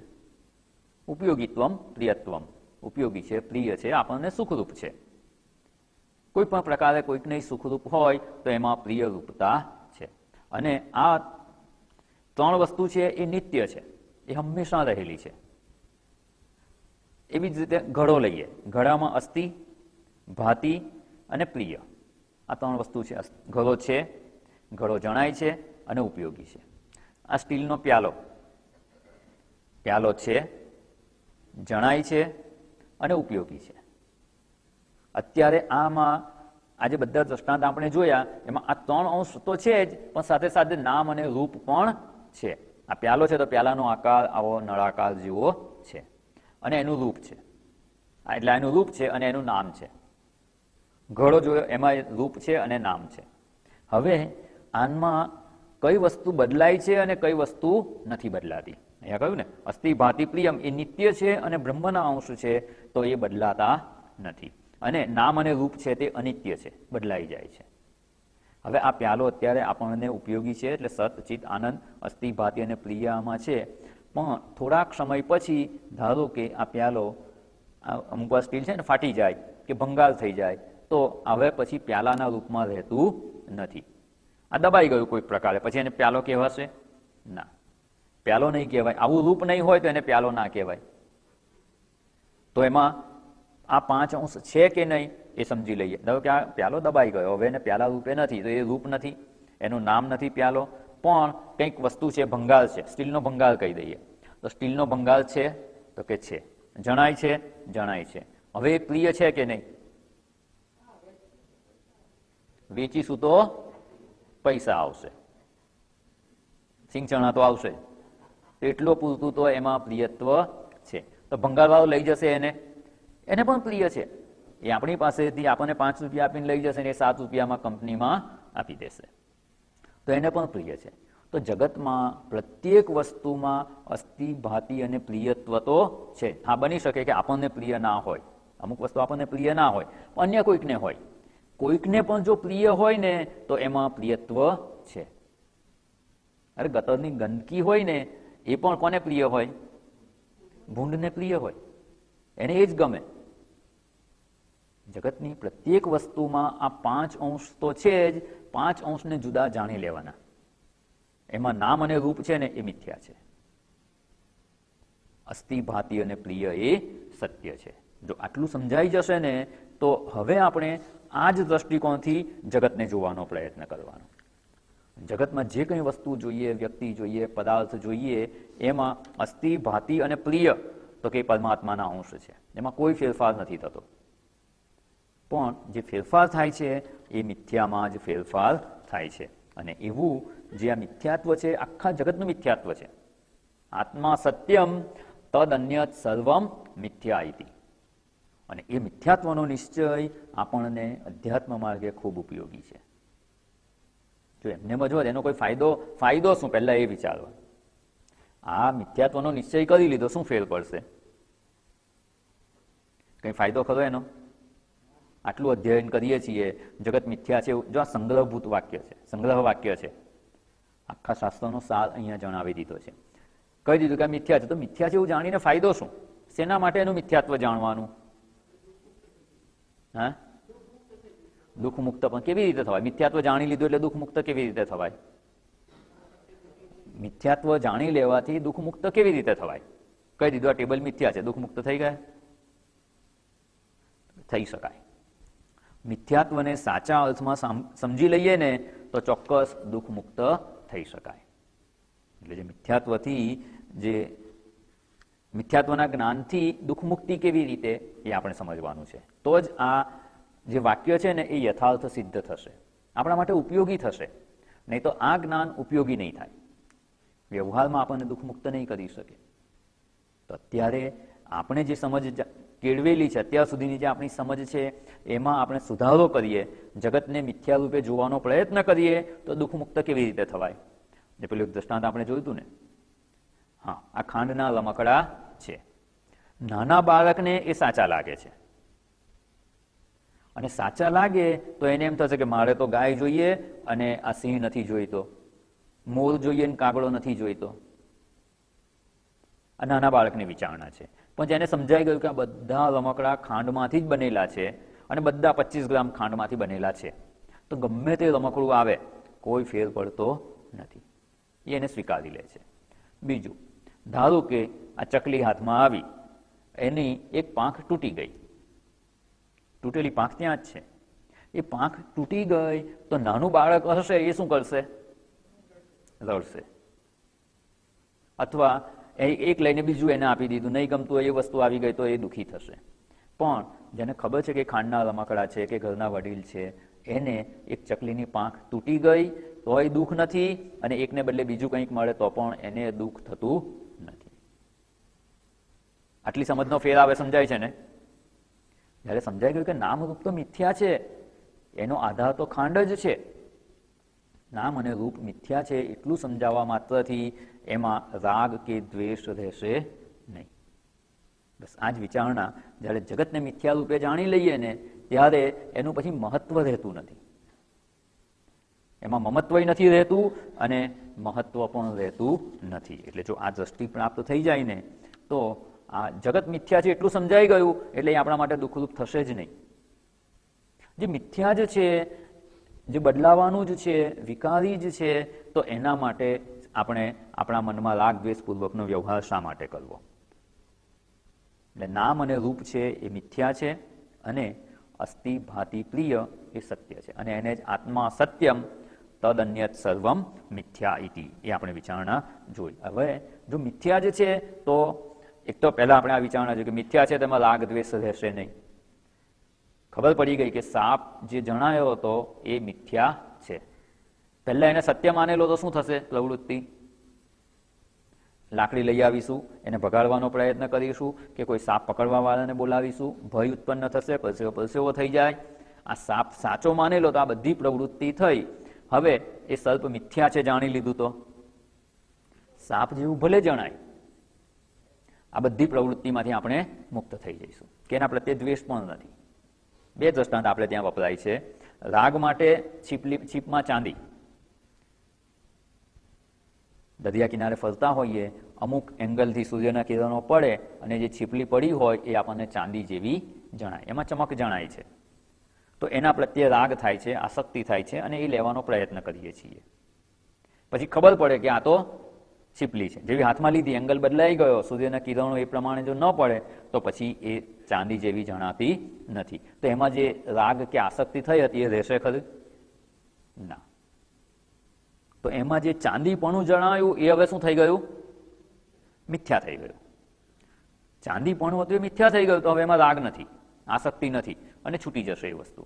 S1: ઉપયોગીત્વમ પ્રિયત્વમ, ઉપયોગી છે, પ્રિય છે, આપણને સુખરૂપ છે. કોઈ પણ પ્રકારે કોઈકને સુખરૂપ હોય તો એમાં પ્રિય રૂપતા છે. અને આ 3 વસ્તુ છે એ નિત્ય છે, એ હંમેશા રહેલી છે. એવી જ રીતે ઘડો લઈએ, ઘડામાં અસ્થિ, ભાતિ અને પ્રિય, આ 3 વસ્તુ છે. ઘડો છે, ઘડો જણાય છે અને ઉપયોગી છે. આ સ્ટીલનો પ્યાલો, પ્યાલો છે, જણાય છે અને ઉપયોગી છે. અત્યારે આમાં આજે બધા દ્રષ્ટાંત આપણે જોયા, એમાં આ 3 અંશ તો છે જ, પણ સાથે સાથે નામ અને રૂપ પણ છે. આ પ્યાલો છે તો પ્યાલાનો આકાર આવો નળાકાર જેવો છે અને એનું રૂપ છે, એટલે એનું રૂપ છે અને એનું નામ છે. ઘડો જોયો, એમાં રૂપ છે અને નામ છે. હવે આનમાં કઈ વસ્તુ બદલાય છે અને કઈ વસ્તુ નથી બદલાતી. અહીંયા કહ્યું ને અસ્થિ ભાતિ પ્રિયમ, એ નિત્ય છે અને બ્રહ્મના અંશ છે, તો એ બદલાતા નથી. અને નામ અને રૂપ છે તે અનિત્ય છે, બદલાઈ જાય છે. હવે આ પ્યાલો અત્યારે આપણને ઉપયોગી છે, એટલે સત ચિત આનંદ અસ્થિ ભાતિ અને પ્રિય આમાં છે. પણ થોડાક સમય પછી ધારો કે આ પ્યાલો અમુક વાર સ્ટીલ છે ને ફાટી જાય કે ભંગાર થઈ જાય, તો હવે પછી પ્યાલાના રૂપમાં રહેતું નથી. આ દબાઈ ગયું કોઈ પ્રકારે, પછી એને પ્યાલો કહેવાશે ના, પ્યાલો નહીં કહેવાય. આવું રૂપ નહીં હોય તો એને પ્યાલો ના કહેવાય. તો એમાં આ 5 અંશ છે કે નહીં એ સમજી લઈએ. ધારો કે આ પ્યાલો દબાઈ ગયો, હવે એને પ્યાલા રૂપે નથી, તો એ રૂપ નથી, એનું નામ નથી પ્યાલો, પણ કંઈક વસ્તુ છે, ભંગાર છે, સ્ટીલનો ભંગાર કહી દઈએ. તો સ્ટીલનો ભંગાર છે તો કે છે, જણાય છે, જણાય છે. હવે એ પ્રિય છે કે નહીં? વેચીશું તો પૈસા આવશે, સિંગચણા તો આવશે, એટલું પૂરતું તો એમાં પ્રિયત્વ છે. તો ભંગારવાળો લઈ જશે એને પણ પ્રિય છે. એ આપણી પાસેથી આપણને 5 રૂપિયા આપીને લઈ જશે ને એ 7 રૂપિયામાં કંપનીમાં આપી દેશે, તો એને પણ પ્રિય છે. તો જગતમાં પ્રત્યેક વસ્તુમાં અસ્થિ ભાતિ અને પ્રિયત્વ તો છે. હા, બની શકે કે આપણને પ્રિય ના હોય, અમુક વસ્તુ આપણને પ્રિય ના હોય, પણ અન્ય કોઈકને હોય. કોઈકને પણ જો પ્રિય હોય ને તો એમાં પ્રિયત્વ છે. અરે ગટરની ગંદકી હોય ને એ પણ કોને પ્રિય હોય? ભૂંડને પ્રિય હોય, એને એ જ ગમે. જગતની પ્રત્યેક વસ્તુમાં આ 5 અંશ તો છે જ, 5 અંશને જુદા જાણી લેવાના. એમાં નામ અને રૂપ છે ને એ મિથ્યા છે, અસ્થિ ભાતિ અને પ્રિય એ સત્ય છે. જો આટલું સમજાઈ જશે ને તો હવે આપણે આ જ દ્રષ્ટિકોણથી જગતને જોવાનો પ્રયત્ન કરવાનો. જગતમાં જે કંઈ વસ્તુ જોઈએ, વ્યક્તિ જોઈએ, પદાર્થ જોઈએ, એમાં અસ્થિ ભાતિ અને પ્રિય તો કે પરમાત્માના અંશ છે, એમાં કોઈ ફેરફાર નથી થતો. પણ જે ફેરફાર થાય છે એ મિથ્યામાં જ ફેરફાર થાય છે. અને એવું જે આ મિથ્યાત્વ છે, આખા જગતનું મિથ્યાત્વ છે. આત્મા સત્યમ તદ અન્યત સર્વમ મિથ્યા ઇતિ. અને એ મિથ્યાત્વનો નિશ્ચય આપણને અધ્યાત્મ માર્ગે ખૂબ ઉપયોગી છે. જો એમને મજવો એનો કોઈ ફાયદો શું, પહેલા એ વિચારવા. આ મિથ્યાત્વનો નિશ્ચય કરી લીધો, શું ફેર પડશે? કઈ ફાયદો ખરો એનો? આટલું અધ્યયન કરીએ છીએ, જગત મિથ્યા છે, જો આ સંગ્રહભૂત વાક્ય છે, સંગ્રહ વાક્ય છે, આખા શાસ્ત્રનો સાર અહીંયા જણાવી દીધો છે. કહી દીધું કે આ મિથ્યા છે, તો મિથ્યા છે એવું જાણીને ફાયદો શું? શેના માટે એનું મિથ્યાત્વ જાણવાનું? હા, દુઃખ મુક્ત પણ કેવી રીતે થવાય? મિથ્યાત્વ જાણી લીધું એટલે દુઃખ મુક્ત કેવી રીતે થવાય? મિથ્યાત્વ જાણી લેવાથી દુઃખ મુક્ત કેવી રીતે થવાય? કહી દીધું આ ટેબલ મિથ્યા છે, દુઃખ મુક્ત થઈ ગયા? થઈ શકાય. મિથ્યાત્વને સાચા અર્થમાં સમજી લઈએ ને તો ચોક્કસ દુઃખ મુક્ત થઈ શકાય. એટલે જે મિથ્યાત્વના જ્ઞાનથી દુઃખ મુક્તિ કેવી રીતે એ આપણે સમજવાનું છે. તો જ આ જે વાક્ય છે ને એ યથાર્થ સિદ્ધ થશે, આપણા માટે ઉપયોગી થશે. નહીં તો આ જ્ઞાન ઉપયોગી નહીં થાય, વ્યવહારમાં આપણને દુઃખ મુક્ત નહીં કરી શકે. તો અત્યારે આપણે જે સમજ કેળવેલી છે, અત્યાર સુધીની જે આપણી સમજ છે, એમાં આપણે સુધારો કરીએ, જગતને મિથ્યા રૂપે જોવાનો પ્રયત્ન કરીએ તો દુઃખ મુક્ત કેવી રીતે થવાય? જે પેલું એક દ્રષ્ટાંત આપણે જોયું હતું ને, હા, આ ખાંડના રમકડા છે, નાના બાળકને એ સાચા લાગે છે, અને સાચા લાગે તો એને એમ થશે કે મારે તો ગાય જોઈએ અને આ સિંહ નથી જોઈતો, મોર જોઈએ ને કાગડો નથી જોઈતો. આ નાના બાળકની વિચારણા છે. પણ જેને સમજાઈ ગયું કે આ બધા રમકડા ખાંડમાંથી જ બનેલા છે અને બધા 25 ગ્રામ ખાંડમાંથી બનેલા છે, તો ગમે તે રમકડું આવે કોઈ ફેર પડતો નથી, એને સ્વીકારી લે છે. બીજું, ધારો કે આ ચકલી હાથમાં આવી, એની એક પાંખ તૂટી ગઈ, તૂટેલી પાંખ ત્યાં જ છે, એ પાંખ તૂટી ગઈ તો નાનું બાળક હશે એ શું કરશે? રડશે, અથવા એક લઈને બીજું એને આપી દીધું, નહીં ગમતું એ વસ્તુ આવી ગઈ તો એ દુઃખી થશે. પણ જેને ખબર છે કે ખાંડના રમકડા છે કે ઘરના વડીલ છે, એને એક ચકલીની પાંખ તૂટી ગઈ તોય દુઃખ નથી, અને એકને બદલે બીજું કંઈક મળે તો પણ એને દુઃખ થતું નથી. આટલી સમજનો ફેર આવે, સમજાય છે ને? જ્યારે સમજાઈ ગયું કે નામરૂપ તો મિથ્યા છે, એનો આધાર તો ખાંડ જ છે, નામ અને રૂપ મિથ્યા છે એટલું સમજાવવા માત્રથી એમાં રાગ કે દ્વેષ રહેશે નહીં. બસ આ જ વિચારણા જ્યારે જગતને મિથ્યા રૂપે જાણી લઈએ ને, ત્યારે એનું પછી મહત્વ રહેતું નથી, એમાં મમત્વ નથી રહેતું અને મહત્વ પણ રહેતું નથી. એટલે જો આ દ્રષ્ટિ પ્રાપ્ત થઈ જાય ને, તો આ જગત મિથ્યા છે એટલું સમજાઈ ગયું એટલે એ આપણા માટે દુઃખરૂપ થશે જ નહીં. જે મિથ્યા જ છે, જે બદલાવાનું જ છે, વિકારી જ છે, તો એના માટે આપણે આપણા મનમાં રાગ દ્વેષપૂર્વકનો વ્યવહાર શા માટે કરવો? એટલે નામ અને રૂપ છે એ મિથ્યા છે, અને અસ્થિ ભાતિ પ્રિય એ સત્ય છે, અને એને જ આત્મા સત્યમ તદ અન્યત સર્વમ મિથ્યા ઇતિ, એ આપણે વિચારણા જોઈ. હવે જો મિથ્યા જ છે, તો એક તો પહેલા આપણે આ વિચારણા જોઈ કે મિથ્યા છે તેમાં રાગ દ્વેષ રહેશે નહીં. ખબર પડી ગઈ કે સાપ જે જણાયો હતો એ મિથ્યા છે. પહેલા એને સત્ય માનેલો તો શું થશે? પ્રવૃત્તિ, લાકડી લઈ આવીશું, એને ભગાડવાનો પ્રયત્ન કરીશું, કે કોઈ સાપ પકડવા વાળાને બોલાવીશું, ભય ઉત્પન્ન થશે, પરસેવો થઈ જાય. આ સાપ સાચો માનેલો તો આ બધી પ્રવૃત્તિ થઈ. હવે એ સર્પ મિથ્યા છે જાણી લીધું તો સાપ જેવું ભલે જણાય, આ બધી પ્રવૃત્તિમાંથી આપણે મુક્ત થઈ જઈશું, કે એના પ્રત્યે દ્વેષ પણ નથી. બે દ્રષ્ટાંત આપણે ત્યાં વપરાય છે. રાગ માટે છીપમાં ચાંદી, દરિયા કિનારે ફરતા હોઈએ, અમુક એંગલથી સૂર્યના કિરણો પડે અને જે છીપલી પડી હોય એ આપણને ચાંદી જેવી જણાય, એમાં ચમક જણાય છે, તો એના પ્રત્યે રાગ થાય છે, આસક્તિ થાય છે, અને એ લેવાનો પ્રયત્ન કરીએ છીએ. પછી ખબર પડે કે આ તો છીપલી છે, જેવી હાથમાં લીધી, એંગલ બદલાઈ ગયો, સૂર્યના કિરણો એ પ્રમાણે જો ન પડે તો પછી એ ચાંદી જેવી જણાતી નથી. તો એમાં જે રાગ કે આસક્તિ થઈ હતી એ રહેશે ખરી? ના. તો એમાં જે ચાંદીપણું જણાયું એ હવે શું થઈ ગયું? મિથ્યા થઈ ગયું. ચાંદીપણું હતું એ મિથ્યા થઈ ગયું, તો હવે એમાં રાગ નથી, આસક્તિ નથી, અને છૂટી જશે એ વસ્તુ.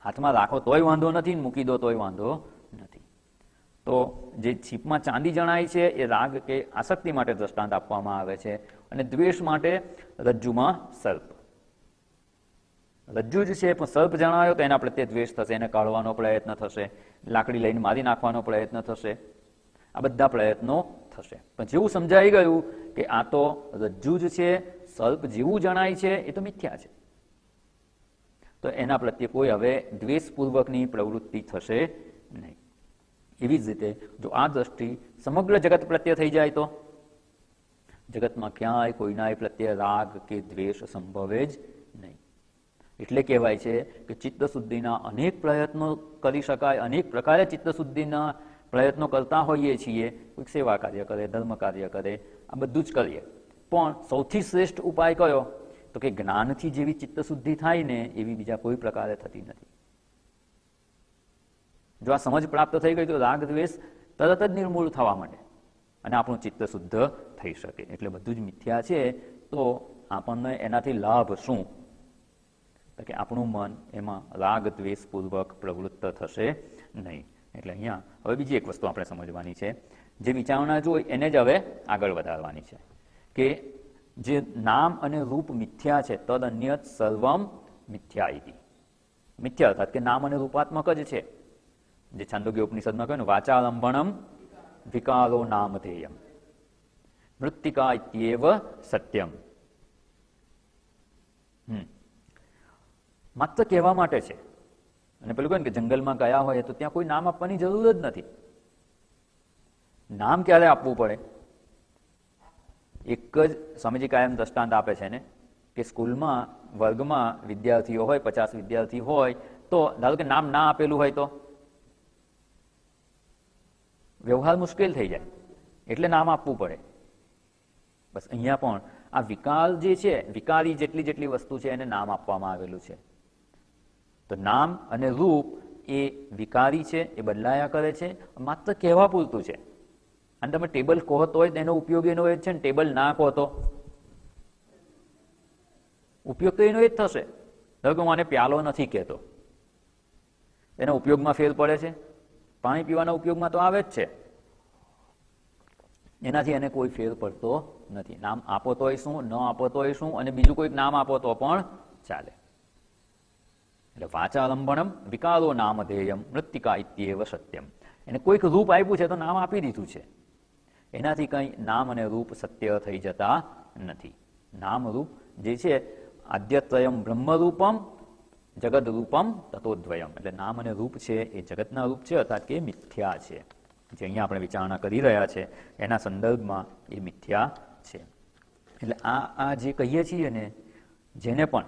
S1: હાથમાં રાખો તોય વાંધો નથી, મૂકી દો તોય વાંધો નથી. તો જે છીપમાં ચાંદી જણાય છે એ રાગ કે આસક્તિ માટે દ્રષ્ટાંત આપવામાં આવે છે, અને દ્વેષ માટે રજ્જુમાં સર્પ. રજ્જુ જ છે પણ સર્પ જણાયો તો એના પ્રત્યે દ્વેષ થશે, એને કાઢવાનો પ્રયત્ન થશે, લાકડી લઈને મારી નાખવાનો પ્રયત્ન થશે, આ બધા પ્રયત્નો થશે. પણ જેવું સમજાઈ ગયું કે આ તો રજ્જુ જ છે, સર્પ જેવું જણાય છે, એ તો મિથ્યા છે, તો એના પ્રત્યે કોઈ હવે દ્વેષપૂર્વકની પ્રવૃત્તિ થશે નહીં. એવી જ રીતે જો આ દ્રષ્ટિ સમગ્ર જગત પ્રત્યે થઈ જાય તો જગતમાં ક્યાંય કોઈના પ્રત્યે રાગ કે દ્વેષ સંભવે જ નહીં. એટલે કહેવાય છે કે ચિત્તશુદ્ધિના અનેક પ્રયત્નો કરી શકાય, અનેક પ્રકારે ચિત્તશુદ્ધિના પ્રયત્નો કરતા હોઈએ છીએ. કોઈક સેવા કાર્ય કરે, ધર્મ કાર્ય કરે, આ બધું જ કરીએ, પણ સૌથી શ્રેષ્ઠ ઉપાય કયો? તો કે જ્ઞાનથી જેવી ચિત્તશુદ્ધિ થાય ને એવી બીજા કોઈ પ્રકારે થતી નથી. જો આ સમજ પ્રાપ્ત થઈ ગઈ તો રાગ દ્વેષ તરત જ નિર્મૂળ થવા માંડે અને આપણું ચિત્ત શુદ્ધ થઈ શકે. એટલે બધું જ મિથ્યા છે, તો આપણને એનાથી લાભ શું? કે આપણું મન એમાં રાગ દ્વેષપૂર્વક પ્રવૃત્ત થશે નહીં. એટલે અહીંયા હવે બીજી એક વસ્તુ આપણે સમજવાની છે, જે વિચારણા જોઈ એને જ હવે આગળ વધારવાની છે, કે જે નામ અને રૂપ મિથ્યા છે, તદ અન્યત સર્વમ મિથ્યા ઇતિ. મિથ્યા અર્થાત કે નામ અને રૂપાત્મક જ છે, જે છાંદોગ્ય ઉપનિષદમાં કહ્યું ને, વાચાલંબણમ વિકારો નામધેયમ મૃત્તિકા ઇત્યેવ સત્યમ. માત્ર કહેવા માટે છે. અને પેલું કહ્યું કે જંગલમાં ગયા હોય તો ત્યાં કોઈ નામ આપવાની જરૂર જ નથી. નામ ક્યારે આપવું પડે? એક જ સ્વામીજી કાયમ દ્રષ્ટાંત આપે છે ને, કે સ્કૂલમાં વર્ગમાં વિદ્યાર્થીઓ હોય, 50 વિદ્યાર્થી હોય, તો ધારો કે નામ ના આપેલું હોય તો વ્યવહાર મુશ્કેલ થઈ જાય, એટલે નામ આપવું પડે. બસ અહીંયા પણ આ વિકાર જે છે, વિકારી જેટલી વસ્તુ છે એને નામ આપવામાં આવેલું છે. તો નામ અને રૂપ એ વિકારી છે, એ બદલાયા કરે છે, માત્ર કહેવા પૂરતું છે. અને તમે ટેબલ કહો તો એનો ઉપયોગ એનો એ જ છે ને, ટેબલ ના કહો તો ઉપયોગ તો એનો એ જ થશે. ધારો કે હું આને પ્યાલો નથી કહેતો, એના ઉપયોગમાં ફેર પડે છે? પાણી પીવાના ઉપયોગમાં તો આવે જ છે, એનાથી એને કોઈ ફેર પડતો નથી. નામ આપો તોય શું, ન આપો તોય શું, અને બીજું કોઈક નામ આપો તો પણ ચાલે. એટલે વાચાલંબનમ વિકારો નામધેયમ મૃત્તિકા ઇત્યેવ સત્યમ. એને કોઈક રૂપ આપ્યું છે તો નામ આપી દીધું છે, એનાથી કંઈ નામ અને રૂપ સત્ય થઈ જતા નથી. નામ રૂપ જે છે, આદ્યત્રયમ બ્રહ્મરૂપમ જગદ રૂપમ તતોદ્વયમ. એટલે નામ અને રૂપ છે એ જગતના રૂપ છે, અર્થાત કે મિથ્યા છે. જે અહીંયા આપણે વિચારણા કરી રહ્યા છે એના સંદર્ભમાં એ મિથ્યા છે. એટલે આ જે કહીએ છીએ ને, જેને પણ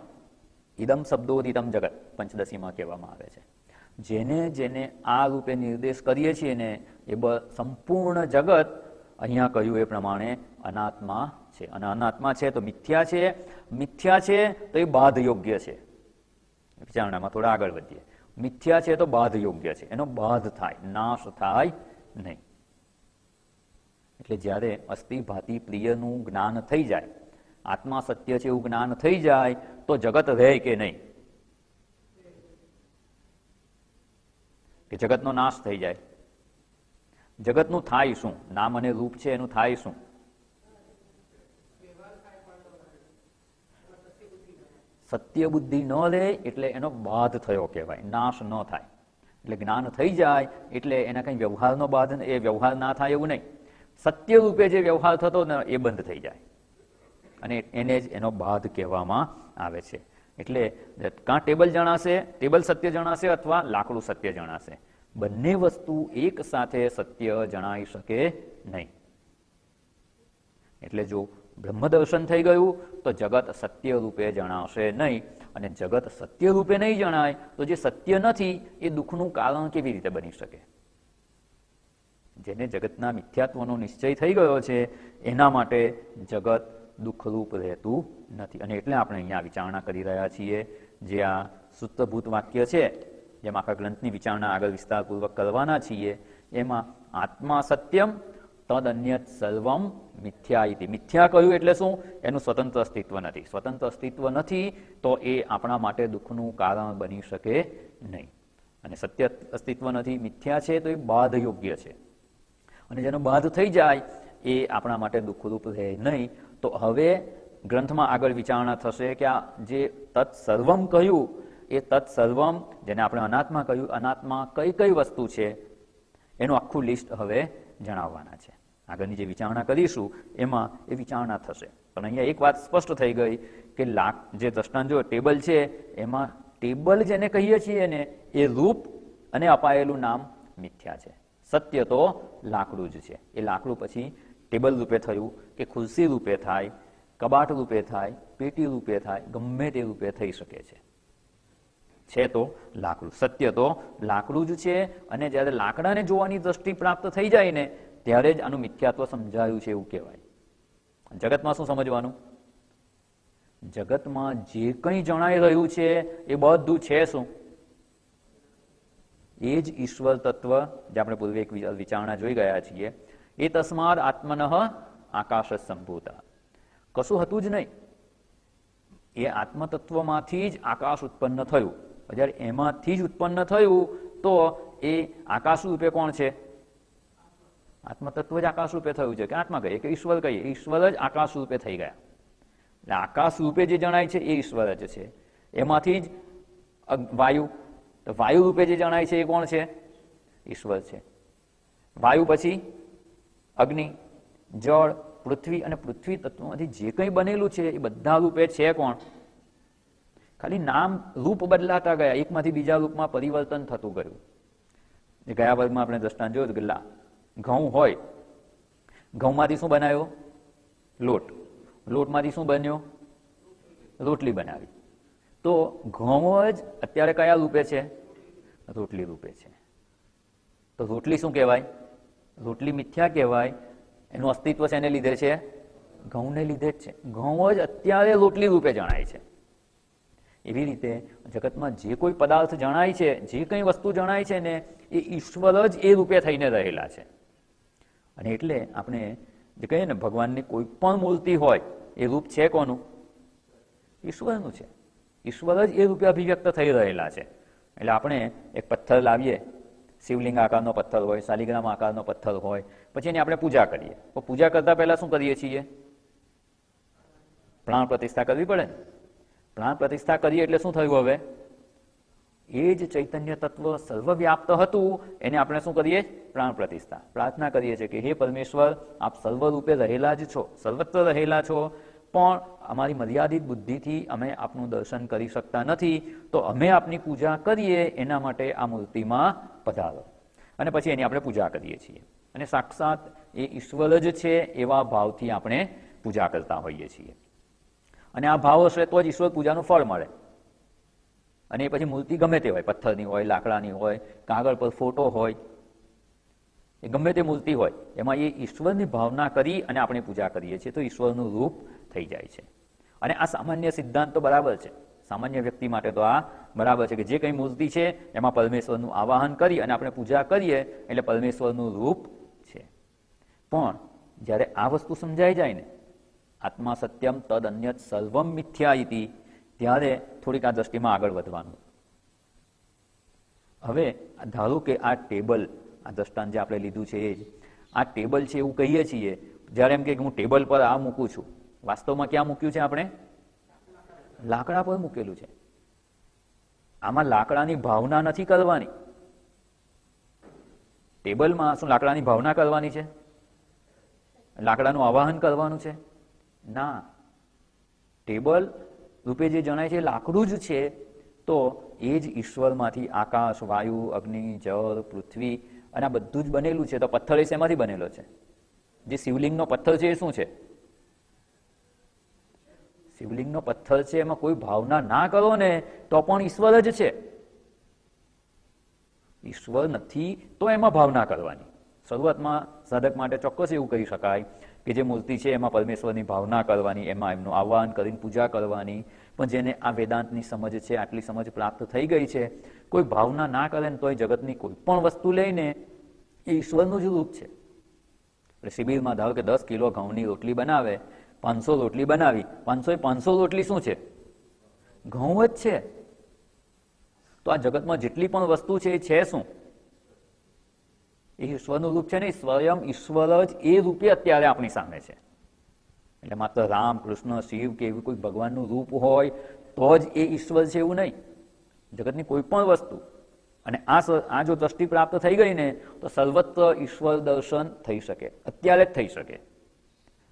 S1: ઇદમ શબ્દોદિતમ જગત પંચદશીમાં કહેવામાં આવે છે, જેને આ રૂપે નિર્દેશ કરીએ છીએ ને, એ સંપૂર્ણ જગત અહીંયા કહ્યું એ પ્રમાણે અનાત્મા છે. અને અનાત્મા છે તો મિથ્યા છે. મિથ્યા છે તો એ બાધ યોગ્ય છે. વિચારણામાં થોડા આગળ વધીએ. મિથ્યા છે તો બાધ યોગ્ય છે, એનો બાધ થાય, નાશ થાય નહીં. એટલે જ્યારે અસ્થિ ભાતિ પ્રિયનું જ્ઞાન થઈ જાય, આત્મા સત્ય છે એવું જ્ઞાન થઈ જાય, તો જગત રહે કે નહીં? કે જગતનો નાશ થઈ જાય? જગતનું થાય શું? નામ અને રૂપ છે એનું થાય શું? સત્ય બુદ્ધિ ન રહે એટલે એનો બાધ થયો કહેવાય, નાશ ન થાય. એટલે જ્ઞાન થઈ જાય એટલે એના કંઈ વ્યવહારનો બાધ, એ વ્યવહાર ના થાય એવું નહીં. સત્ય રૂપે જે વ્યવહાર થતો ને એ બંધ થઈ જાય, અને એને જ એનો બાધ કહેવામાં આવે છે. એટલે કાં ટેબલ જણાશે, ટેબલ સત્ય જણાશે, અથવા લાકડું સત્ય જણાશે. બંને વસ્તુ એક સાથે સત્ય જણાઈ શકે નહીં. એટલે જો બ્રહ્મ દર્શન થઈ ગયું તો જગત સત્ય રૂપે જણાશે નહીં, અને જગત સત્ય રૂપે નહીં જણાય તો જે સત્ય નથી એ દુઃખનું કારણ કેવી રીતે બની શકે? જેને જગતના મિથ્યાત્વનો નિશ્ચય થઈ ગયો છે એના માટે જગત દુઃખરૂપ રહેતું નથી. અને એટલે આપણે અહીંયા વિચારણા કરી રહ્યા છીએ. જે આ સૂત્રભૂત વાક્ય છે, જેમ આખા ગ્રંથની વિચારણા આગળ વિસ્તારપૂર્વક કરવાના છીએ, એમાં આત્મા સત્યમ તદ અન્યત સર્વમ મિથ્યા ઇતિ. મિથ્યા કહ્યું એટલે શું? એનું સ્વતંત્ર અસ્તિત્વ નથી. સ્વતંત્ર અસ્તિત્વ નથી તો એ આપણા માટે દુઃખનું કારણ બની શકે નહીં. અને સત્ય અસ્તિત્વ નથી, મિથ્યા છે તો એ બાધ યોગ્ય છે, અને જેનો બાધ થઈ જાય એ આપણા માટે દુઃખરૂપ રહે નહીં. તો હવે ગ્રંથમાં આગળ વિચારણા થશે કે આ જે તત્સર્વમ કહ્યું, એ તત્સર્વમ જેને આપણે અનાત્મા કહ્યું, અનાત્મા કઈ કઈ વસ્તુ છે એનું આખું લિસ્ટ હવે જણાવવાના છે. આગળની જે વિચારણા કરીશું એમાં એ વિચારણા થશે. પણ અહીંયા એક વાત સ્પષ્ટ થઈ ગઈ કે જે દ્રષ્ટાંત જો ટેબલ છે, એમાં ટેબલ જેને કહીએ છીએ ને, એ રૂપ અને અપાયેલું નામ મિથ્યા છે. સત્ય તો લાકડું જ છે. એ લાકડું પછી ટેબલ રૂપે થયું કે ખુરશી રૂપે થાય, કબાટ રૂપે થાય, પેટી રૂપે થાય, ગમે તે રૂપે થઈ શકે છે તો લાકડું. સત્ય તો લાકડું જ છે. અને જ્યારે લાકડાને જોવાની દ્રષ્ટિ પ્રાપ્ત થઈ જાય ને, ત્યારે જ આનું મિથ્યાત્વ સમજાયું છે એવું કહેવાય. જગતમાં શું સમજવાનું? જગતમાં જે કંઈ જણાઈ રહ્યું છે એ બધું છે શું? એ જ ઈશ્વર તત્વ, જે આપણે પૂર્વે એક વિચારણા જોઈ ગયા છીએ. એ તસ્માદ આત્મનઃ આકાશ સંભૂતા. કશું હતું જ નહીં. એ આત્મતત્વમાંથી જ આકાશ ઉત્પન્ન થયું. જ્યારે એમાંથી જ ઉત્પન્ન થયું તો એ આકાશ રૂપે કોણ છે? આત્મતત્વ જ આકાશ રૂપે થયું છે. કે આત્મા કહીએ કે ઈશ્વર કહીએ, ઈશ્વર જ આકાશ રૂપે થઈ ગયા. એટલે આકાશ રૂપે જે જણાય છે એ ઈશ્વર જ છે. એમાંથી જ વાયુ, તો વાયુ રૂપે જે જણાય છે એ કોણ છે? ઈશ્વર છે. વાયુ પછી અગ્નિ, જળ, પૃથ્વી, અને પૃથ્વી તત્વમાંથી જે કંઈ બનેલું છે એ બધા રૂપે છે કોણ? ખાલી નામ રૂપ બદલાતા ગયા, એકમાંથી બીજા રૂપમાં પરિવર્તન થતું ગયું. જે ગયા વર્ગમાં આપણે દ્રષ્ટાંત જોયું કે ઘઉં હોય, ઘઉંમાંથી શું બનાવ્યો? લોટ. લોટમાંથી શું બન્યો? રોટલી બનાવી. તો ઘઉં જ અત્યારે કયા રૂપે છે? રોટલી રૂપે છે. તો રોટલી શું કહેવાય? રોટલી મિથ્યા કહેવાય. એનું અસ્તિત્વ શેને લીધે છે? ઘઉંને લીધે જ છે. ઘઉં જ અત્યારે રોટલી રૂપે જણાય છે. એવી રીતે જગતમાં જે કોઈ પદાર્થ જણાય છે, જે કંઈ વસ્તુ જણાય છે ને, એ ઈશ્વર જ એ રૂપે થઈને રહેલા છે. અને એટલે આપણે જે કહીએ ને, ભગવાનની કોઈ પણ મૂર્તિ હોય એ રૂપ છે કોનું? ઈશ્વરનું છે. ઈશ્વર જ એ રૂપે અભિવ્યક્ત થઈ રહેલા છે. એટલે આપણે એક પથ્થર લાવીએ, શિવલિંગ આકારનો પથ્થર હોય, શાલિગ્રામ આકારનો પથ્થર હોય, પછી એની આપણે પૂજા કરીએ. તો પૂજા કરતા પહેલા શું કરીએ છીએ? પ્રાણ પ્રતિષ્ઠા કરવી પડે ને. પ્રાણ પ્રતિષ્ઠા કરીએ એટલે શું થયું? હવે એ જ ચૈતન્ય તત્વ સર્વવ્યાપ્ત હતું, એને આપણે શું કરીએ? પ્રાણ પ્રતિષ્ઠા. પ્રાર્થના કરીએ છીએ કે હે પરમેશ્વર, આપ સર્વરૂપે રહેલા જ છો, સર્વત્ર રહેલા છો, પણ અમારી મર્યાદિત બુદ્ધિથી અમે આપનું દર્શન કરી શકતા નથી, તો અમે આપની પૂજા કરીએ એના માટે આ મૂર્તિમાં પધારો. અને પછી એની આપણે પૂજા કરીએ છીએ. અને સાક્ષાત એ ઈશ્વર જ છે એવા ભાવથી આપણે પૂજા કરતા હોઈએ છીએ. અને આ ભાવ હશે તો જ ઈશ્વર પૂજાનું ફળ મળે. અને એ પછી મૂર્તિ ગમે તે હોય, પથ્થરની હોય, લાકડાની હોય, કાગળ પર ફોટો હોય, એ ગમે તે મૂર્તિ હોય, એમાં એ ઈશ્વરની ભાવના કરી અને આપણે પૂજા કરીએ છીએ તો ઈશ્વરનું રૂપ થઈ જાય છે. અને આ સામાન્ય સિદ્ધાંત તો બરાબર છે. સામાન્ય વ્યક્તિ માટે તો આ બરાબર છે કે જે કંઈ મૂર્તિ છે એમાં પરમેશ્વરનું આવાહન કરી અને આપણે પૂજા કરીએ એટલે પરમેશ્વરનું રૂપ છે. પણ જ્યારે આ વસ્તુ સમજાઈ જાય ને, આત્મા સત્યમ તદ અન્યત સર્વમ મિથ્યા ઇતિ, ત્યારે થોડીક આ દ્રષ્ટિમાં આગળ વધવાનું. હવે ધારો કે આ ટેબલ, આ દ્રષ્ટાંત જે આપણે લીધું છે એ જ આ ટેબલ છે એવું કહીએ છીએ. જ્યારે એમ કે હું ટેબલ પર આ મૂકું છું, વાસ્તવમાં ક્યાં મૂક્યું છે આપણે? લાકડા પર મૂકેલું છે. આમાં લાકડાની ભાવના નથી કરવાની. ટેબલમાં શું લાકડાની ભાવના કરવાની છે? લાકડાનું આવાહન કરવાનું છે? ના. ટેબલ રૂપે જે જણાય છે લાકડું જ છે. તો એ જ ઈશ્વરમાંથી આકાશ, વાયુ, અગ્નિ, જળ, પૃથ્વી અને આ બધું જ બનેલું છે. તો પથ્થર એ શેમાંથી બનેલો છે? જે શિવલિંગનો પથ્થર છે એ શું છે? શિવલિંગનો પથ્થર છે. એમાં કોઈ ભાવના ના કરો ને તો પણ ઈશ્વર જ છે. ઈશ્વર નથી તો એમાં ભાવના કરવાની. શરૂઆતમાં સાધક માટે ચોક્કસ એવું કહી શકાય કે જે મૂર્તિ છે એમાં પરમેશ્વરની ભાવના કરવાની, એમાં એમનું આહ્વાન કરીને પૂજા કરવાની. પણ જેને આ વેદાંતની સમજ છે, આટલી સમજ પ્રાપ્ત થઈ ગઈ છે, કોઈ ભાવના ના કરે ને તોય જગતની કોઈ પણ વસ્તુ લઈને એ ઈશ્વરનું જ રૂપ છે. એટલે શિબિરમાં ધારો કે 10 કિલો ઘઉંની રોટલી બનાવે, 500 રોટલી બનાવી, 500 રોટલી શું છે? ઘઉં જ છે. તો આ જગતમાં જેટલી પણ વસ્તુ છે એ છે શું? એ ઈશ્વરનું રૂપ છે ને. સ્વયં ઈશ્વર જ એ રૂપે અત્યારે આપણી સામે છે. એટલે માત્ર રામ, કૃષ્ણ, શિવ કે એવું કોઈ ભગવાનનું રૂપ હોય તો જ એ ઈશ્વર છે એવું નહીં. જગતની કોઈ પણ વસ્તુ. અને આ જો દ્રષ્ટિ પ્રાપ્ત થઈ ગઈ ને તો સર્વત્ર ઈશ્વર દર્શન થઈ શકે, અત્યારે જ થઈ શકે.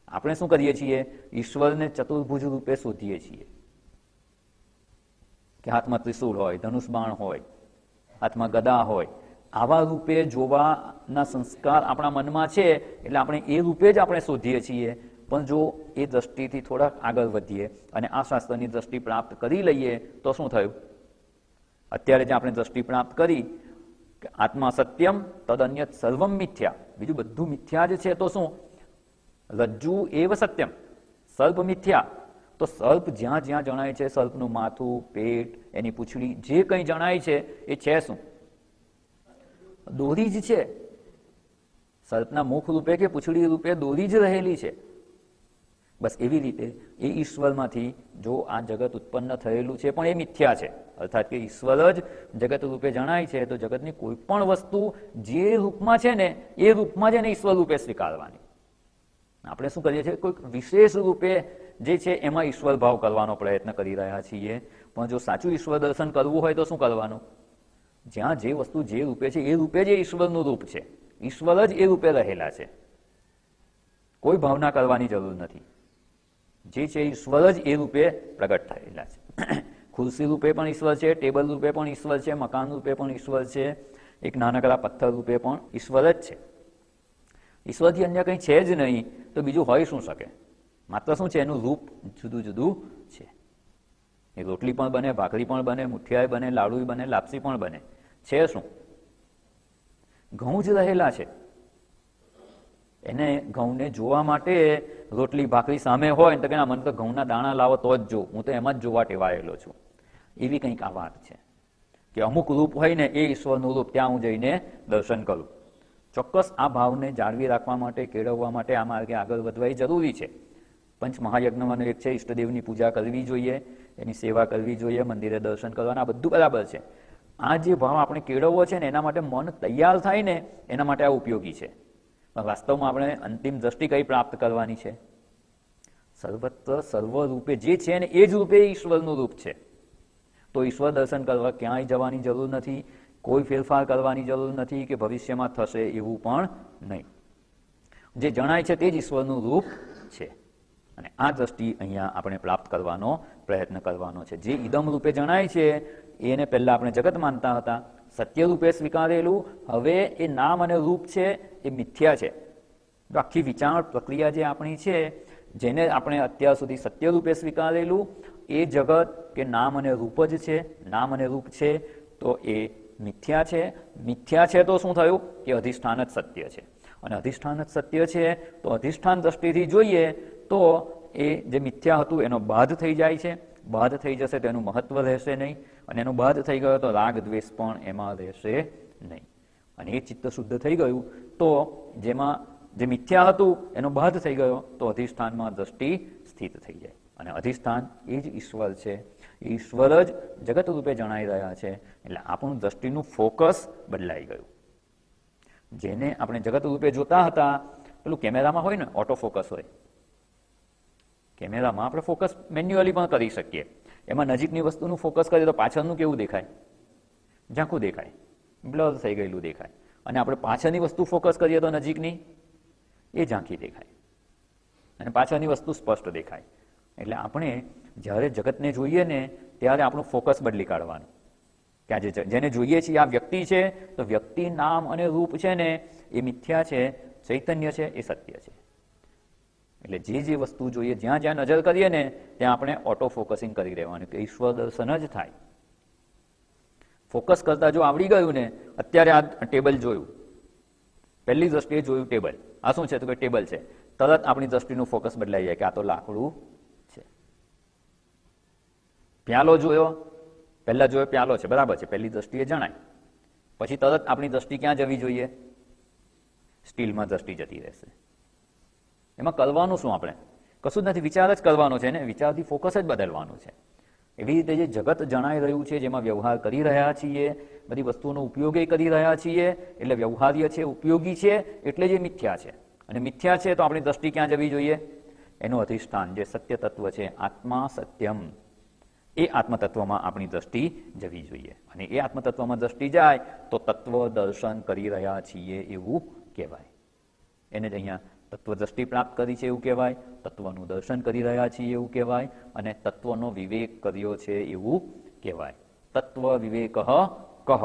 S1: આપણે શું કરીએ છીએ? ઈશ્વરને ચતુર્ભુજ રૂપે શોધીએ છીએ કે હાથમાં ત્રિશૂળ હોય, ધનુષ બાણ હોય, હાથમાં ગદા હોય. આવા રૂપે જોવાના સંસ્કાર આપણા મનમાં છે એટલે આપણે એ રૂપે જ આપણે શોધીએ છીએ. પણ જો એ દ્રષ્ટિથી થોડાક આગળ વધીએ અને આ શાસ્ત્રની દ્રષ્ટિ પ્રાપ્ત કરી લઈએ તો શું થયું? અત્યારે જે આપણે દ્રષ્ટિ પ્રાપ્ત કરી કે આત્મા સત્યમ તદ અન્યત સર્વમ મિથ્યા, બીજું બધું મિથ્યા જ છે. તો શું? રજ્જુ એવ સત્યમ, સર્પ મિથ્યા. તો સર્પ જ્યાં જ્યાં જણાય છે, સર્પનું માથું, પેટ, એની પૂંછડી, જે કંઈ જણાય છે એ છે શું? દોરી જ છે. સર્પના મુખ રૂપે કે પૂંછડી રૂપે દોરી જ રહેલી છે. બસ એવી રીતે એ ઈશ્વરમાંથી જો આ જગત ઉત્પન્ન થયેલું છે પણ એ મિથ્યા છે, અર્થાત કે ઈશ્વર જ જગત રૂપે જણાય છે, તો જગતની કોઈ પણ વસ્તુ જે રૂપમાં છે ને એ રૂપમાં જ એને ઈશ્વર રૂપે સ્વીકારવાની. આપણે શું કરીએ છીએ? કોઈક વિશેષ રૂપે જે છે એમાં ઈશ્વર ભાવ કરવાનો પ્રયત્ન કરી રહ્યા છીએ. પણ જો સાચું ઈશ્વર દર્શન કરવું હોય તો શું કરવાનું? જ્યાં જે વસ્તુ જે રૂપે છે એ રૂપે જ ઈશ્વરનું રૂપ છે. ઈશ્વર જ એ રૂપે રહેલા છે. કોઈ ભાવના કરવાની જરૂર નથી. જે છે ઈશ્વર જ એ રૂપે પ્રગટ થયેલા છે. ખુરશી રૂપે પણ ઈશ્વર છે, ટેબલ રૂપે પણ ઈશ્વર છે, મકાન રૂપે પણ ઈશ્વર છે, એક નાનકડા પથ્થર રૂપે પણ ઈશ્વર જ છે. ઈશ્વરથી અન્ય કંઈ છે જ નહીં તો બીજું હોઈ શું શકે? માત્ર શું છે? એનું રૂપ જુદું જુદું છે. એ રોટલી પણ બને, ભાખરી પણ બને, મુઠિયાઈ બને, લાડુ બને, લાપસી પણ બને. છે શું? ઘઉં જ રહેલા છે. એને ઘઉંને જોવા માટે રોટલી ભાખરી સામે હોય તો કે મને તો ઘઉંના દાણા લાવો તો જ જોઉં, હું તો એમાં જ જોવા ટેવાયેલો છું. એવી કંઈક આ વાત છે કે અમુક રૂપ હોય ને એ ઈશ્વરનું રૂપ, ત્યાં હું જઈને દર્શન કરું. ચોક્કસ આ ભાવને જાળવી રાખવા માટે, કેળવવા માટે આ માર્ગે આગળ વધવા એ જરૂરી છે. પંચ મહાયજ્ઞમાંનું એક છે, ઈષ્ટદેવની પૂજા કરવી જોઈએ, એની સેવા કરવી જોઈએ, મંદિરે દર્શન કરવાના, બધું બરાબર છે. આ જે ભાવ આપણે કેળવવો છે ને એના માટે મન તૈયાર થાય ને એના માટે આ ઉપયોગી છે. પણ વાસ્તવમાં આપણે અંતિમ દ્રષ્ટિ કઈ પ્રાપ્ત કરવાની છે? સર્વત્ર સર્વ રૂપે જે છે ને એ જ રૂપે ઈશ્વરનું રૂપ છે. તો ઈશ્વર દર્શન કરવા ક્યાંય જવાની જરૂર નથી, કોઈ ફેરફાર કરવાની જરૂર નથી કે ભવિષ્યમાં થશે એવું પણ નહીં. જે જણાય છે તે જ ઈશ્વરનું રૂપ છે. અને આ દ્રષ્ટિ અહીંયા આપણે પ્રાપ્ત કરવાનો પ્રયત્ન કરવાનો છે. જે ઇદમ રૂપે જણાય છે એને પહેલા આપણે જગત માનતા હતા, સત્ય રૂપે સ્વીકારેલું, હવે એ નામ અને રૂપ છે એ મિથ્યા છે. તો આખી વિચાર પ્રક્રિયા જે આપણી છે, જેને આપણે અત્યાર સુધી સત્ય રૂપે સ્વીકારેલું, એ જગત કે નામ અને રૂપ જ છે. નામ અને રૂપ છે તો એ મિથ્યા છે. મિથ્યા છે તો શું થયું કે અધિષ્ઠાન જ સત્ય છે. અને અધિષ્ઠાન જ સત્ય છે તો અધિષ્ઠાન દ્રષ્ટિથી જોઈએ તો એ જે મિથ્યા હતું એનો બાધ થઈ જાય છે. બાધ થઈ જશે તો એનું મહત્વ રહેશે નહીં, અને એનું બાધ થઈ ગયો તો રાગ દ્વેષ પણ એમાં રહેશે નહીં. અને એ ચિત્ત શુદ્ધ થઈ ગયું તો જેમાં જે મિથ્યા હતું એનો બાધ થઈ ગયો તો અધિષ્ઠાનમાં દ્રષ્ટિ સ્થિત થઈ જાય. અને અધિષ્ઠાન એ જ ઈશ્વર છે. એ ઈશ્વર જ જગત રૂપે જણાઈ રહ્યા છે. એટલે આપણું દ્રષ્ટિનું ફોકસ બદલાઈ ગયું. જેને આપણે જગત રૂપે જોતા હતા, પેલું કેમેરામાં હોય ને ઓટો ફોકસ હોય, કેમેરામાં આપણે ફોકસ મેન્યુઅલી પણ કરી શકીએ. એમાં નજીકની વસ્તુનું ફોકસ કરીએ તો પાછળનું કેવું દેખાય? ઝાંખું દેખાય, બ્લર થઈ ગયેલું દેખાય. અને આપણે પાછળની વસ્તુ ફોકસ કરીએ તો નજીકની એ ઝાંખી દેખાય, અને પાછળની વસ્તુ સ્પષ્ટ દેખાય. એટલે આપણે જ્યારે જગતને જોઈએ ને ત્યારે આપણું ફોકસ બદલી કાઢવાનું. કે આજે જેને જોઈએ છીએ આ વ્યક્તિ છે, તો વ્યક્તિ નામ અને રૂપ છે ને એ મિથ્યા છે, ચૈતન્ય છે એ સત્ય છે. એટલે જે જે વસ્તુ જોઈએ, જ્યાં જ્યાં નજર કરીએ ને ત્યાં આપણે ઓટો ફોકસિંગ કરી રહેવાનું કે ઈશ્વર દર્શન જ થાય. ફોકસ કરતા જો આવડી ગયું ને, અત્યારે આ ટેબલ જોયું, પહેલી દ્રષ્ટિએ જોયું ટેબલ, આ શું છે તો કે ટેબલ છે, તરત આપણી દ્રષ્ટિનું ફોકસ બદલાઈ જાય કે આ તો લાકડું છે. પ્યાલો જોયો, પહેલા જોયો પ્યાલો છે, બરાબર છે, પહેલી દ્રષ્ટિએ જણાય. પછી તરત આપણી દ્રષ્ટિ ક્યાં જવી જોઈએ? સ્ટીલમાં દ્રષ્ટિ જતી રહેશે. એમાં કરવાનું શું? આપણે કશું જ નથી, વિચાર જ કરવાનો છે ને, વિચારથી ફોકસ જ બદલવાનું છે. એવી રીતે જે જગત જણાઈ રહ્યું છે, જેમાં વ્યવહાર કરી રહ્યા છીએ, બધી વસ્તુઓનો ઉપયોગ કરી રહ્યા છીએ, એટલે વ્યવહાર્ય છે, ઉપયોગી છે, એટલે જે મિથ્યા છે. અને મિથ્યા છે તો આપણી દ્રષ્ટિ ક્યાં જવી જોઈએ? એનું અધિષ્ઠાન જે સત્ય તત્વ છે, આત્મા સત્યમ, એ આત્મતત્વમાં આપણી દ્રષ્ટિ જવી જોઈએ. અને એ આત્મતત્વમાં દ્રષ્ટિ જાય તો તત્વ દર્શન કરી રહ્યા છીએ એવું કહેવાય. એને જ અહીંયા તત્વ દ્રષ્ટિ પ્રાપ્ત કરી છે એવું કહેવાય, તત્વનું દર્શન કરી રહ્યા છીએ એવું કહેવાય, અને તત્વનો વિવેક કર્યો છે એવું કહેવાય. તત્વ વિવેક કહ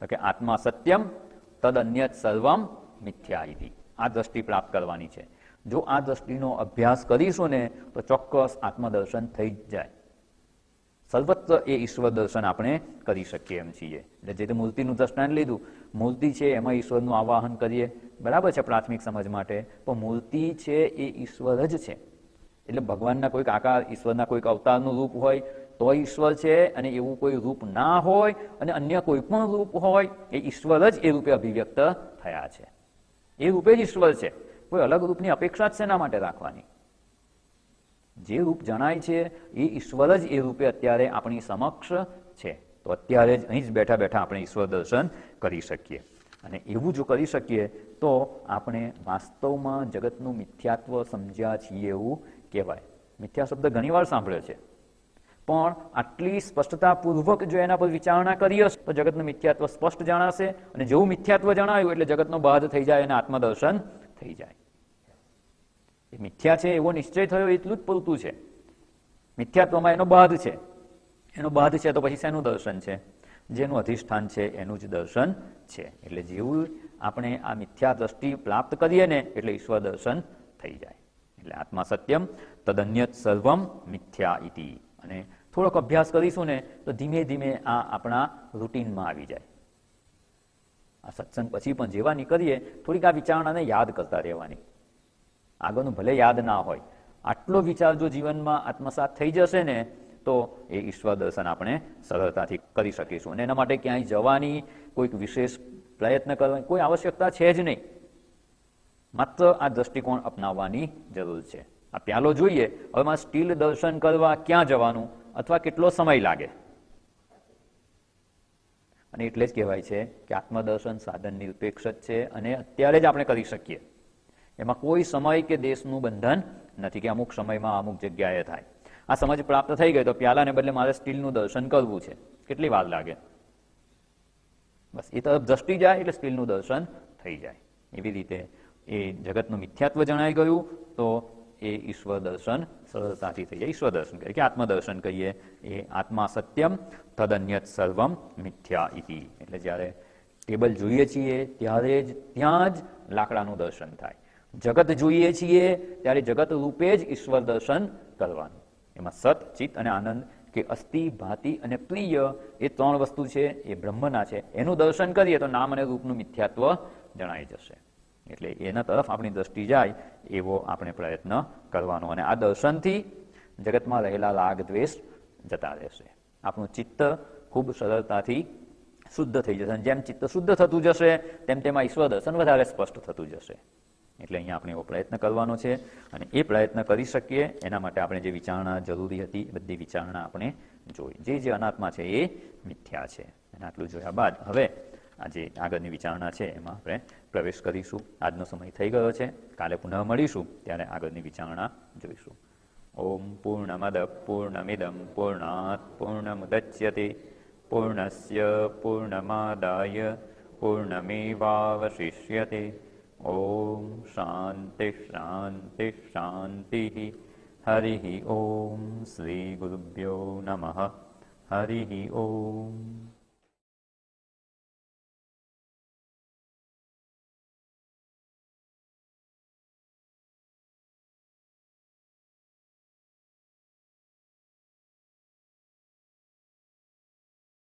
S1: કે આત્મા સત્યમ તદ અન્યત સર્વમ મિથ્યા ઇતિ. આ દ્રષ્ટિ પ્રાપ્ત કરવાની છે. જો આ દ્રષ્ટિનો અભ્યાસ કરીશું ને તો ચોક્કસ આત્મદર્શન થઈ જ જાય. સર્વત્ર એ ઈશ્વર દર્શન આપણે કરી શકીએ એમ છીએ. એટલે જે મૂર્તિનું દ્રષ્ટાંત લીધું, મૂર્તિ છે એમાં ઈશ્વરનું આવાહન કરીએ, બરાબર છે પ્રાથમિક સમજ માટે, પણ મૂર્તિ છે એ ઈશ્વર જ છે. એટલે ભગવાનના કોઈક આકાર, ઈશ્વરના કોઈક અવતારનું રૂપ હોય તો ઈશ્વર છે, અને એવું કોઈ રૂપ ના હોય અને અન્ય કોઈ પણ રૂપ હોય એ ઈશ્વર જ એ રૂપે અભિવ્યક્ત થયા છે. એ રૂપે જ ઈશ્વર છે. કોઈ અલગ રૂપની અપેક્ષા જ શેના માટે રાખવાની? જે રૂપ જણાય છે એ ઈશ્વર જ એ રૂપે અત્યારે આપણી સમક્ષ છે. તો અત્યારે જ અહીં જ બેઠા બેઠા આપણે ઈશ્વર દર્શન કરી શકીએ. અને એવું જો કરી શકીએ તો આપણે વાસ્તવમાં જગતનું મિથ્યાત્વ સમજ્યા છીએ એવું કહેવાય. મિથ્યા શબ્દ ઘણીવાર સાંભળ્યો છે, પણ આટલી સ્પષ્ટતાપૂર્વક જો એના પર વિચારણા કરીએ તો જગતનું મિથ્યાત્વ સ્પષ્ટ જણાશે. અને જેવું મિથ્યાત્વ જણાયું એટલે જગતનો બાધ થઈ જાય અને આત્મદર્શન થઈ જાય. એ મિથ્યા છે એવો નિશ્ચય થયો એટલું જ પૂરતું છે. મિથ્યાત્વમાં એનો બાધ છે, એનો બાધ છે તો પછી શેનું દર્શન છે? જેનું અધિષ્ઠાન છે એનું જ દર્શન છે. એટલે જેવું આપણે આ મિથ્યા દ્રષ્ટિ પ્રાપ્ત કરીએ ને એટલે ઈશ્વર દર્શન થઈ જાય. એટલે આત્મા સત્યમ તદન્યત સર્વમ મિથ્યા ઇતિ. અને થોડોક અભ્યાસ કરીશું ને તો ધીમે ધીમે આ આપણા રૂટીનમાં આવી જાય. આ સત્સંગ પછી પણ જેવા નીકળીએ થોડીક આ વિચારણાને યાદ કરતા રહેવાની. આગળનું ભલે યાદ ના હોય, આટલો વિચાર જો જીવનમાં આત્મસાત થઈ જશે ને તો એ ઈશ્વર દર્શન આપણે સરળતાથી કરી શકીશું. અને એના માટે ક્યાંય જવાની, કોઈક વિશેષ પ્રયત્ન કરવાની કોઈ આવશ્યકતા છે જ નહીં. માત્ર આ દ્રષ્ટિકોણ અપનાવવાની જરૂર છે. આ પ્યાલો જોઈએ, હવે માં સ્ટીલ દર્શન કરવા ક્યાં જવાનું અથવા કેટલો સમય લાગે? અને એટલે જ કહેવાય છે કે આત્મદર્શન સાધન નિરપેક્ષ જ છે અને અત્યારે જ આપણે કરી શકીએ. એમાં કોઈ સમય કે દેશનું બંધન નથી કે અમુક સમયમાં અમુક જગ્યાએ થાય. આ સમજ પ્રાપ્ત થઈ ગઈ તો પ્યાલાને બદલે મારે સ્ટીલનું દર્શન કરવું છે, કેટલી વાર લાગે? બસ એ તરફ દ્રષ્ટિ જાય એટલે સ્ટીલનું દર્શન થઈ જાય. એવી રીતે એ જગતનું મિથ્યાત્વ જણાઈ ગયું તો એ ઈશ્વર દર્શન સરળતાથી થઈ જાય. ઈશ્વર દર્શન કહીએ કે આત્મદર્શન કહીએ, એ આત્મા સત્યમ તદન્યત સર્વમ મિથ્યા ઇતિ. એટલે જ્યારે ટેબલ જોઈએ છીએ ત્યારે જ ત્યાં જ લાકડાનું દર્શન થાય. જગત જોઈએ છીએ ત્યારે જગત રૂપે જ ઈશ્વર દર્શન કરવાનું. એમાં સત, ચિત્ત અને આનંદ કે અસ્થિ, ભાતિ અને પ્રિય એ ત્રણ વસ્તુ છે, એ બ્રહ્મના છે. એનું દર્શન કરીએ તો નામ અને રૂપનું મિથ્યાત્વ જણાઈ જશે. એટલે એના તરફ આપણી દ્રષ્ટિ જાય એવો આપણે પ્રયત્ન કરવાનો. અને આ દર્શનથી જગતમાં રહેલા રાગ દ્વેષ જતા રહેશે. આપણું ચિત્ત ખૂબ સરળતાથી શુદ્ધ થઈ જશે. જેમ ચિત્ત શુદ્ધ થતું જશે તેમ તેમાં ઈશ્વર દર્શન વધારે સ્પષ્ટ થતું જશે. એટલે અહીંયા આપણે એવો પ્રયત્ન કરવાનો છે. અને એ પ્રયત્ન કરી શકીએ એના માટે આપણે જે વિચારણા જરૂરી હતી એ બધી વિચારણા આપણે જોઈ. જે અનાત્મા છે એ મિથ્યા છે. અને આટલું જોયા બાદ હવે આજે આગળની વિચારણા છે એમાં આપણે પ્રવેશ કરીશું. આજનો સમય થઈ ગયો છે. કાલે પુનઃ મળીશું ત્યારે આગળની વિચારણા જોઈશું. ઓમ પૂર્ણમદ પૂર્ણમિદમ પૂર્ણાત પૂર્ણમુદચ્યતે પૂર્ણસ્ય પૂર્ણમાદાય પૂર્ણમેવાવશિષ્યતે. ઓમ શાંતિ શાંતિ શાંતિ. હરિ ઓમ. શ્રી ગુરુભ્યો નમઃ. હરિ ઓમ.